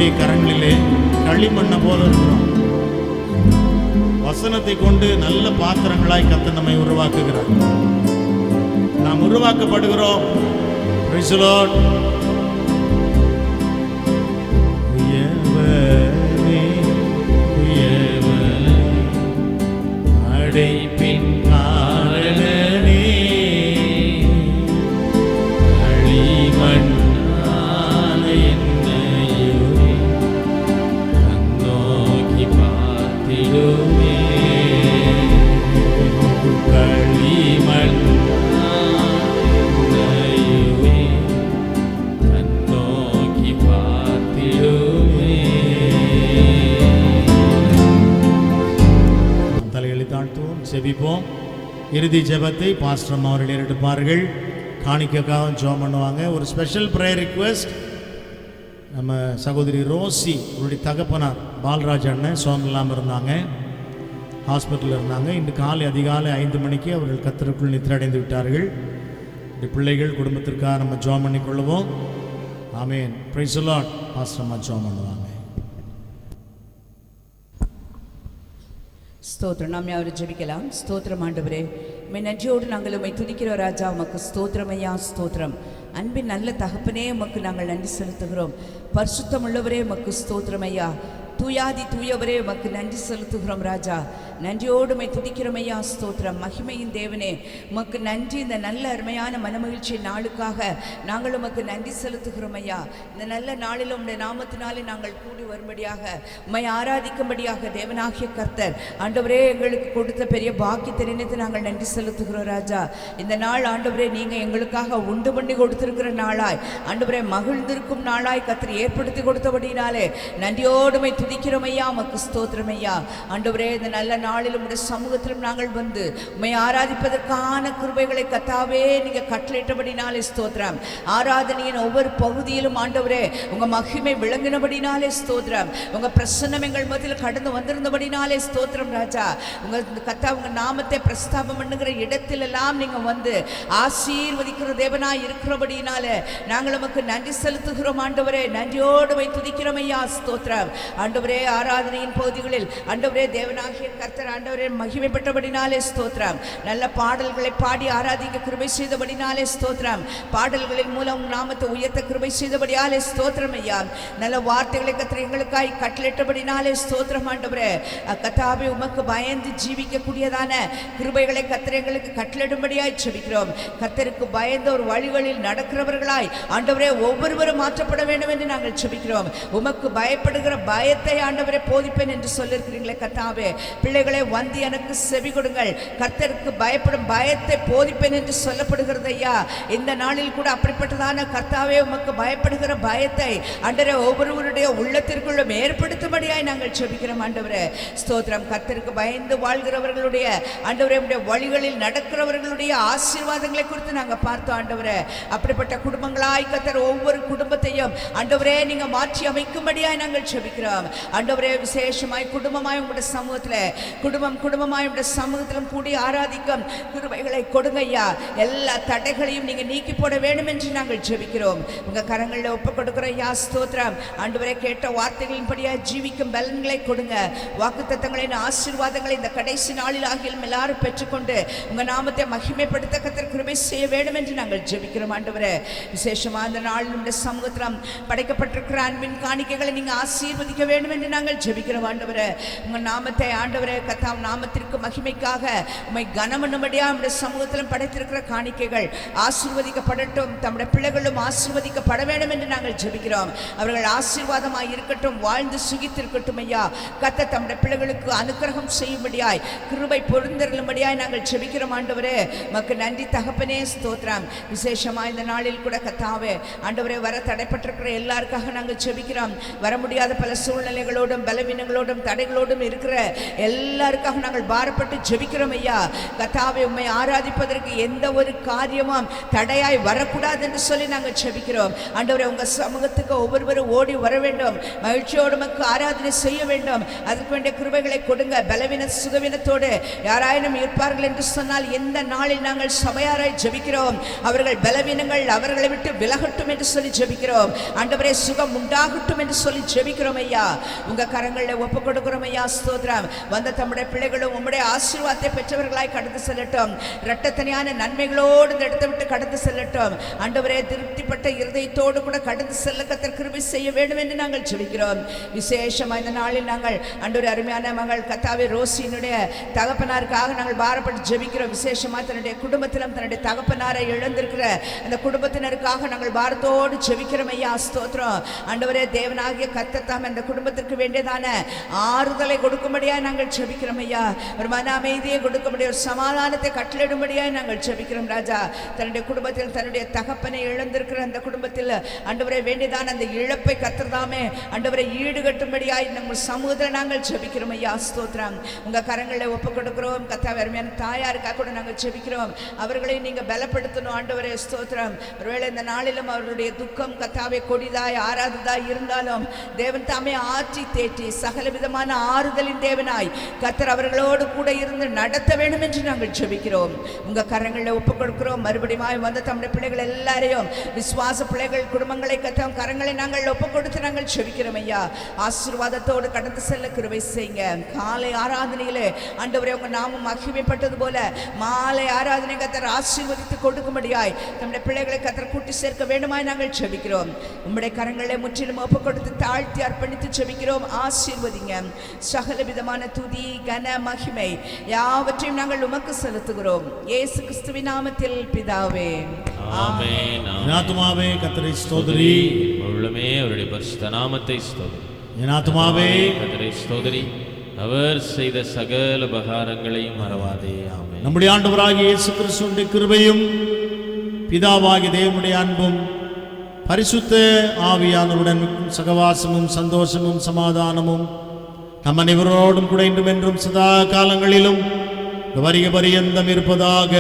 கர்த்தருடைய கரங்களிலே களிமண்ணை போல இருக்கிறோம். வசனத்தை கொண்டு நல்ல பாத்திரங்களாய் கர்த்தர் நம்மை உருவாக்குகிறார். நாம் உருவாக்கப்படுகிறோம். Praise the Lord. அடைப்பின் காரணனே களிமண்ணான என்னையுமே கண்ணோக்கி பார்த்திடுமே. களிமண்ணான என்னையுமே கண்ணோக்கி பார்த்திடுமே. தலைகளை தாழ்த்துவோம், செபிப்போம். இறுதி ஜெபத்தை பாஸ்டர் அவர்கள் எடுப்பார்கள். காணிக்கைக்காக ஜெபம் பண்ணுவாங்க. ஒரு ஸ்பெஷல் ப்ரேயர் ரிக்வெஸ்ட். நம்ம சகோதரி ரோசி அவருடைய தகப்பனார் பால்ராஜ் அண்ணன் சோகம் இல்லாமல் இருந்தாங்க, ஹாஸ்பிட்டலில் இருந்தாங்க. இன்று அதிகாலை 5 மணிக்கு அவர்கள் கர்த்தருக்குள் நித்திரடைந்து விட்டார்கள். இந்த பிள்ளைகள் குடும்பத்திற்காக நம்ம ஜெபம் பண்ணிக்கொள்ளுவோம். ஆமேன். Praise the lord. பாஸ்டர் அம்மா ஜெபம் பண்ணுவாங்க. ஸ்தோத்திரம். நாம் யாரும் ஜெபிக்கலாம். ஸ்தோத்திரம் ஆண்டவரே, உம்மை நன்றியோடு நாங்கள் உம்மை துதிக்கிறோம் ராஜா. உமக்கு ஸ்தோத்திரம் ஐயா, ஸ்தோத்திரம். அன்பின் நல்ல தகப்பனே, உமக்கு நாங்கள் நன்றி செலுத்துகிறோம். பரிசுத்தம் உள்ளவரே உமக்கு ஸ்தோத்திரம் ஐயா. தூயாதி தூயவரே உமக்கு நன்றி செலுத்துகிறோம் ராஜா. நன்றியோடு உம்மை துதிக்கிறோம் ஐயா, ஸ்தோத்திரம். மகிமையின் தேவனே உமக்கு நன்றி. இந்த நல்ல அருமையான மனமகிழ்ச்சி நாளுக்காக நாங்கள் உமக்கு நன்றி செலுத்துகிறோம் ஐயா. இந்த நல்ல நாளில் உம்முடைய நாமத்தினாலே நாங்கள் கூடி வரும்படியாக, உம்மை ஆராதிக்கும்படியாக தேவனாகிய கர்த்தர் ஆண்டவரே எங்களுக்கு கொடுத்த பெரிய பாக்கியத்தை நினைத்து நாங்கள் நன்றி செலுத்துகிறோம் ராஜா. இந்த நாள் ஆண்டவரே நீங்கள் எங்களுக்காக உண்டு பண்ணி கொடுத்திருக்கிற நாளாய், ஆண்டவரே மகிழ்ந்திருக்கும் நாளாய் கர்த்தர் ஏற்படுத்தி கொடுத்தபடினாலே நன்றியோடு உம்மை துதிக்கிறோம் ஐயா. உமக்கு ஸ்தோத்திரம் ஐயா. ஆண்டவரே இந்த நல்ல நாளில் உம்முடைய சமூகத்திலும் நாங்கள் வந்து உம்மை ஆராதிப்பதற்கான கிருபைகளை கர்த்தாவே நீங்க கட்டளையிட்டபடினாலே ஸ்தோத்திரம். ஆராதனையின் ஒவ்வொரு பகுதியிலும் ஆண்டவரே உங்க மகிமை விளங்கினபடினாலே ஸ்தோத்திரம். உங்க பிரசன்னம் எங்கள் மத்தியில் கடந்து வந்திருந்தபடினாலே ஸ்தோத்திரம் ராஜா. உங்க கர்த்தா உங்க நாமத்தை பிரஸ்தாபம் பண்ணுகிற இடத்தில் எல்லாம் நீங்க வந்து ஆசீர்வதிக்கிற தேவனாய் இருக்கிறபடினாலே நாங்கள் உமக்கு நன்றி செலுத்துகிறோம் ஆண்டவரே. நன்றியோடு உம்மை துதிக்கிறோம் ஐயா, ஸ்தோத்திரம். ஆண்டவரே ஆராதனையின் பகுதிகளில் ஆண்டவரே தேவனாகிய கர்த்தர் ஆண்டவரே மகிமைப்பட்டபடினாலே ஸ்தோத்திரம். நல்ல பாடல்களை பாடி ஆராதிக்க கிருபை செய்தபடினாலே ஸ்தோத்திரம். பாடல்களின் மூலம் நாமத்தை உயர்த்த கிருபை செய்தபடியாலே ஸ்தோத்திரம் ஐயா. நல்ல வார்த்தைகளை கர்த்தர் எங்களுக்காய் கட்டளையிட்டபடினாலே ஸ்தோத்திரம் ஆண்டவரே. கர்த்தாவே உமக்கு பயந்து ஜீவிக்கக்கூடியதான கிருபைகளை கர்த்தர் எங்களுக்கு கட்டளையிடும்படியாய் ஜெபிக்கிறோம். கர்த்தருக்கு பயந்த ஒரு வழிகளில் நடக்கிறவர்களாய் ஆண்டவரே ஒவ்வொருவரும் மாற்றப்பட வேண்டும் என்று நாங்கள் ஜெபிக்கிறோம். உமக்கு பயப்படுகிற பயத்தை ஆண்டவரே போதிப்பேன் என்று சொல்லியிருக்கிறீங்களே கர்த்தாவே. பிள்ளைகளை வந்து எனக்கு செவி கொடுங்கள், கர்த்தருக்கு பயப்படும் பயத்தை போதிப்பேன் என்று சொல்லப்படுகிறது ஐயா. இந்த நாளில் கூட அப்படிப்பட்டதான கர்த்தாவே உமக்கு பயப்படுகிற பயத்தை ஆண்டவரே ஒவ்வொருவருடைய உள்ளத்திற்குள்ளும் ஏற்படுத்தும்படியாய் நாங்கள் ஜெபிக்கிறோம் ஆண்டவரே. ஸ்தோத்திரம். கர்த்தருக்கு பயந்து வாழ்கிறவர்களுடைய ஆண்டவரே உம்முடைய வழிகளில் நடக்கிறவர்களுடைய ஆசீர்வாதங்களை குறித்து நாங்கள் பார்த்தோம் ஆண்டவரே. அப்படிப்பட்ட குடும்பங்களாய் கர்த்தர் ஒவ்வொரு குடும்பத்தையும் ஆண்டவரே நீங்க மாற்றி அமைக்கும்படியாய் நாங்கள் ஜெபிக்கிறோம் ஆண்டவரே. விசேஷமாய் குடும்பமாய் உங்களுடைய சமூகத்தில் குடும்பமாய் உங்களுடைய சமூகத்திலும் கூடி ஆராதிக்கும் கிருபைகளை கொடுங்க ஐயா. எல்லா தடைகளையும் நீங்க நீக்கி போட வேண்டும் என்று நாங்கள் ஜெபிக்கிறோம். உங்க கரங்களில் ஒப்பு கொடுக்கிற ஐயா, ஸ்தோத்திரம். ஆண்டவரே கேட்ட வார்த்தைகளின்படியா ஜீவிக்கும் பலன்களை கொடுங்க. வாக்குத்தத்தங்களின் ஆசீர்வாதங்களை இந்த கடைசி நாளில் ஆகியும் எல்லாரும் பெற்றுக்கொண்டு உங்க நாமத்தை மகிமைப்படுத்த கர்த்தர் கிருபை செய்ய வேண்டும் என்று நாங்கள் ஜெபிக்கிறோம் ஆண்டவரே. விசேஷமா அந்த நாளில் உங்களுடைய சமூகத்திலும் படைக்கப்பட்டிருக்கிற அன்பின் காணிக்கைகளை நீங்க ஆசீர்வதிக்க வேண்டும் என்று நாங்கள் ஜெபிக்கிறோம் ஆண்டவரே. உங்க நாமத்தை ஆண்டவரே கர்த்தாம் நாமத்திற்கு மகிமைக்காக உம்மை கனமண்ணும்படியா நம்முடைய சமூகத்திலும் படைத்திருக்கிற காணிக்கைகள் ஆசீர்வதிக்கப்படட்டும். தம்முடைய பிள்ளைகளும் ஆசீர்வதிக்கப்பட வேண்டும் என்று நாங்கள் ஜெபிக்கிறோம். அவர்கள் ஆசீர்வாதமாய் இருக்கட்டும், வாழ்ந்து சுகித்திருக்கட்டும் ஐயா. கர்த்தர் தம்முடைய பிள்ளைகளுக்கு அனுக்கிரகம் செய்யும்படியாய் கிருபை பொருந்தருளும்படியாய் நாங்கள் ஜெபிக்கிறோம் ஆண்டவரே. உமக்கு நன்றி தகப்பனே, ஸ்தோத்திரம். விசேஷமா இந்த நாளில் கூட கர்த்தாவே ஆண்டவரே வர தடைப்பட்டிருக்கிற எல்லாருக்காக நாங்கள் ஜெபிக்கிறோம். வர முடியாத பல சூழ்நிலை சூழ்நிலைகளோடும் பலவீனங்களோடும் தடைகளோடும் இருக்கிற எல்லாருக்காக நாங்கள் பாரப்பட்டு ஜெபிக்கிறோம் ஐயா. கர்த்தாவே, உம்மை ஆராதிப்பதற்கு எந்த ஒரு காரியமும் தடையாய் வரக்கூடாது என்று சொல்லி நாங்கள் ஜெபிக்கிறோம். ஆண்டவரே, உங்க சமூகத்துக்கு ஒவ்வொருவரும் ஓடி வர வேண்டும், மகிழ்ச்சியோடு உமக்கு ஆராதனை செய்ய வேண்டும். அதற்கு வேண்டிய கிருபைகளை கொடுங்க. பலவீன சுகவீனத்தோடு யாராயினும் இருப்பார்கள் என்று சொன்னால் எந்த நாளில் நாங்கள் சபையாராய் ஜெபிக்கிறோம், அவர்கள் பலவீனங்கள் அவர்களை விட்டு விலகட்டும் என்று சொல்லி ஜெபிக்கிறோம். ஆண்டவரே, சுகம் உண்டாகட்டும் என்று சொல்லி ஜெபிக்கிறோம் ஐயா. உங்க கரங்களில் ஒப்பு கொடுக்கிறோம் ஐயா. ஸ்தோத்திரம். வந்த தம்முடைய பிள்ளைகளும் உம்முடைய ஆசீர்வாதத்தை பெற்றவர்களாய் கடந்து செல்லட்டும். இரட்டத்தனியான நன்மைகளோடு இந்த இடத்தை விட்டு கடந்து செல்லட்டும். ஆண்டவரே, திருப்திப்பட்ட இருதயத்தோடு கூட கடந்து செல்ல கர்த்தர் கிருபை செய்ய வேண்டும் என்று நாங்கள் ஜெபிக்கிறோம். விசேஷமா இந்த நாளில் நாங்கள் ஆண்டவரே அருமையான மகள் கர்த்தாவே ரோசியினுடைய தகப்பனாருக்காக நாங்கள் பாரப்பட்டு ஜெபிக்கிறோம். விசேஷமா தன்னுடைய குடும்பத்திலும் தன்னுடைய தகப்பனாரை இழந்திருக்கிற அந்த குடும்பத்தினருக்காக நாங்கள் பாரத்தோடு ஜெபிக்கிறோம் ஐயா. ஸ்தோத்திரம். ஆண்டவரே, தேவனாகிய கர்த்தர் தாம் அந்த குடும்பத்திற்கு வேண்டியதான ஆறுதலை கொடுக்கும்படியாய் நாங்கள் ஜெபிக்கிறோம் ஐயா. ஒரு மன அமைதியை கொடுக்கும்படியா, ஒரு சமாதானத்தை கட்டளிடும்படியாய் நாங்கள் ஜெபிக்கிறோம் ராஜா. தன்னுடைய குடும்பத்தில் தன்னுடைய தகப்பனை இழந்திருக்கிற அந்த குடும்பத்தில் ஆண்டவரே வேண்டியதான அந்த இழப்பை கர்த்தர் தாமே ஆண்டவரை ஈடுகட்டும்படியாய் நம்ம சமூகத்தில் நாங்கள் ஜெபிக்கிறோம் ஐயா. ஸ்தோத்திரம். உங்க கரங்களை ஒப்பு கொடுக்கிறோம் கர்த்தாவே. அருமையான தாயாருக்காக கூட நாங்கள் ஜெபிக்கிறோம். அவர்களை நீங்க பலப்படுத்தணும் ஆண்டவரே. ஸ்தோத்திரம். ஒருவேளை இந்த நாளிலும் அவருடைய துக்கம் கர்த்தாவே கொடிதாய் ஆறாததாய் இருந்தாலும் தேவன் தாமே ஆற்றி தேற்றி சகல விதமான ஆறுதலின் தேவனாய் கர்த்தர் அவர்களோடு கூட இருந்து நடத்த வேண்டும் என்று நாங்கள் ஜெபிக்கிறோம். உங்க கரங்களில் ஒப்பு கொடுக்கிறோம். மறுபடியும் வந்த தம்முடைய பிள்ளைகள் எல்லாரையும் விசுவாச பிள்ளைகள் குடும்பங்களை கத்தம் கரங்களை நாங்கள் ஒப்பு கொடுத்து நாங்கள் ஜெபிக்கிறோம் ஐயா. ஆசீர்வாதத்தோடு கடந்து செல்ல கிருபை செய்யுங்க. காலை ஆராதனையிலே ஆண்டவரே உங்க நாமம் மகிமைப்பட்டது போல மாலை ஆராதனை கர்த்தர் ஆசீர்வதித்து கொடுக்கும்படியாய் நம்முடைய பிள்ளைகளை கர்த்தர் கூட்டி சேர்க்க வேண்டுமாய் நாங்கள் ஜெபிக்கிறோம். உம்முடைய கரங்களை முற்றிலும் ஒப்பு கொடுத்து தாழ்த்தி அர்ப்பணித்து ஜெபிக்கிறோம். ஆசீர்வதிங்க. சகல விதமான துதி கன மகிமை யாவற்றையும் நாங்கள் உமக்கு செலுத்துகிறோம். இயேசு கிறிஸ்துவின் நாமத்தில் பிதாவே, ஆமென். என் ஆத்துமாவே கர்த்தரை ஸ்தோத்திரி. உள்ளமே அவருடைய பரிசுத்த நாமத்தை ஸ்தோத்திரி. என் ஆத்துமாவே கர்த்தரை ஸ்தோத்திரி. அவர் செய்த சகல உபகாரங்களையும் மறவாதே. ஆமென். நம்முடைய ஆண்டவராகிய இயேசு கிறிஸ்துவின் கிருபையும் பிதாவாகிய தேவனுடைய அன்பும் பரிசுத்த ஆவியானவருடன் சகவாசமும் சந்தோஷமும் சமாதானமும் நம் அனைவரோடும் கூட இன்றும் என்றும் சதா காலங்களிலும் வருக பரியந்தம் இருப்பதாக.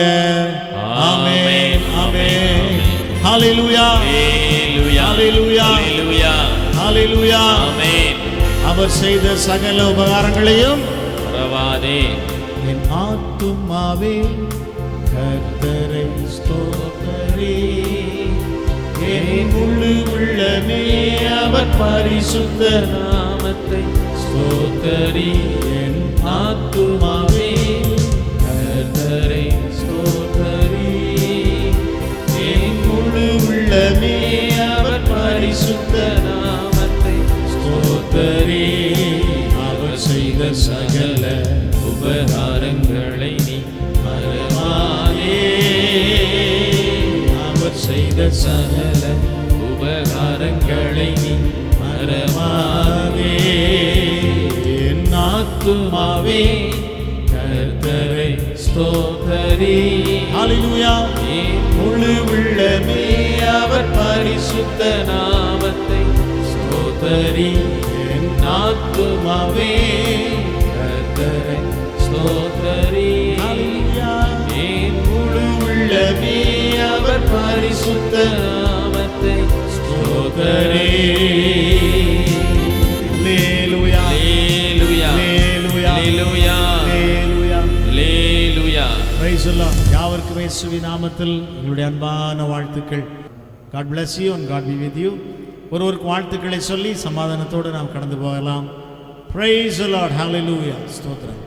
ஆமென். ஆமென். ஹல்லேலூயா. ஹல்லேலூயா. ஹல்லேலூயா. ஹல்லேலூயா. ஹல்லேலூயா. ஆமென். அவர் செய்த சகல உபகாரங்களையும் மறவாதே. என் ஆத்துமாவே கர்த்தரை ஸ்தோத்திரி. என் முழு உள்ளமே அவர் பரிசுத்த நாமத்தை ஸ்தோத்திரி. என் ஆத்துமாவே கர்த்தரை ஸ்தோத்திரி. என் முழு உள்ளமே அவர் பரிசுத்த நாமத்தை ஸ்தோத்திரி. அவர் செய்த சகல உபகாரங்களை நீ மறவாதே. அவர் செய்த சகல உபகாரங்களை நீ மறவாதே. என் ஆத்துமாவே கர்த்தரை ஸ்தோத்திரி. ஹல்லேலூயா. என் முழு உள்ளமே அவர் பரிசுத்த நாமத்தை ஸ்தோத்திரி. என் ஆத்துமாவே கர்த்தரை ஸ்தோத்திரி. என் முழு உள்ளமே அவர் பரிசுத்த நாமத்தை ஸ்தோத்திரி. ஹல்லேலூயா. ஹல்லேலூயா. ஹல்லேலூயா. ஹல்லேலூயா. ஹல்லேலூயா. ஹல்லேலூயா. Praise the lord. யாவருக்கும் இயேசுவின் நாமத்தில் எங்களுடைய அன்பான வாழ்த்துக்கள். God bless you and God be with you. ஒருவருக்கு வாழ்த்துக்களை சொல்லி சமாதானத்தோடு நாம் கடந்து போகலாம். Praise the Lord. Hallelujah. ஸ்தோத்திரம்.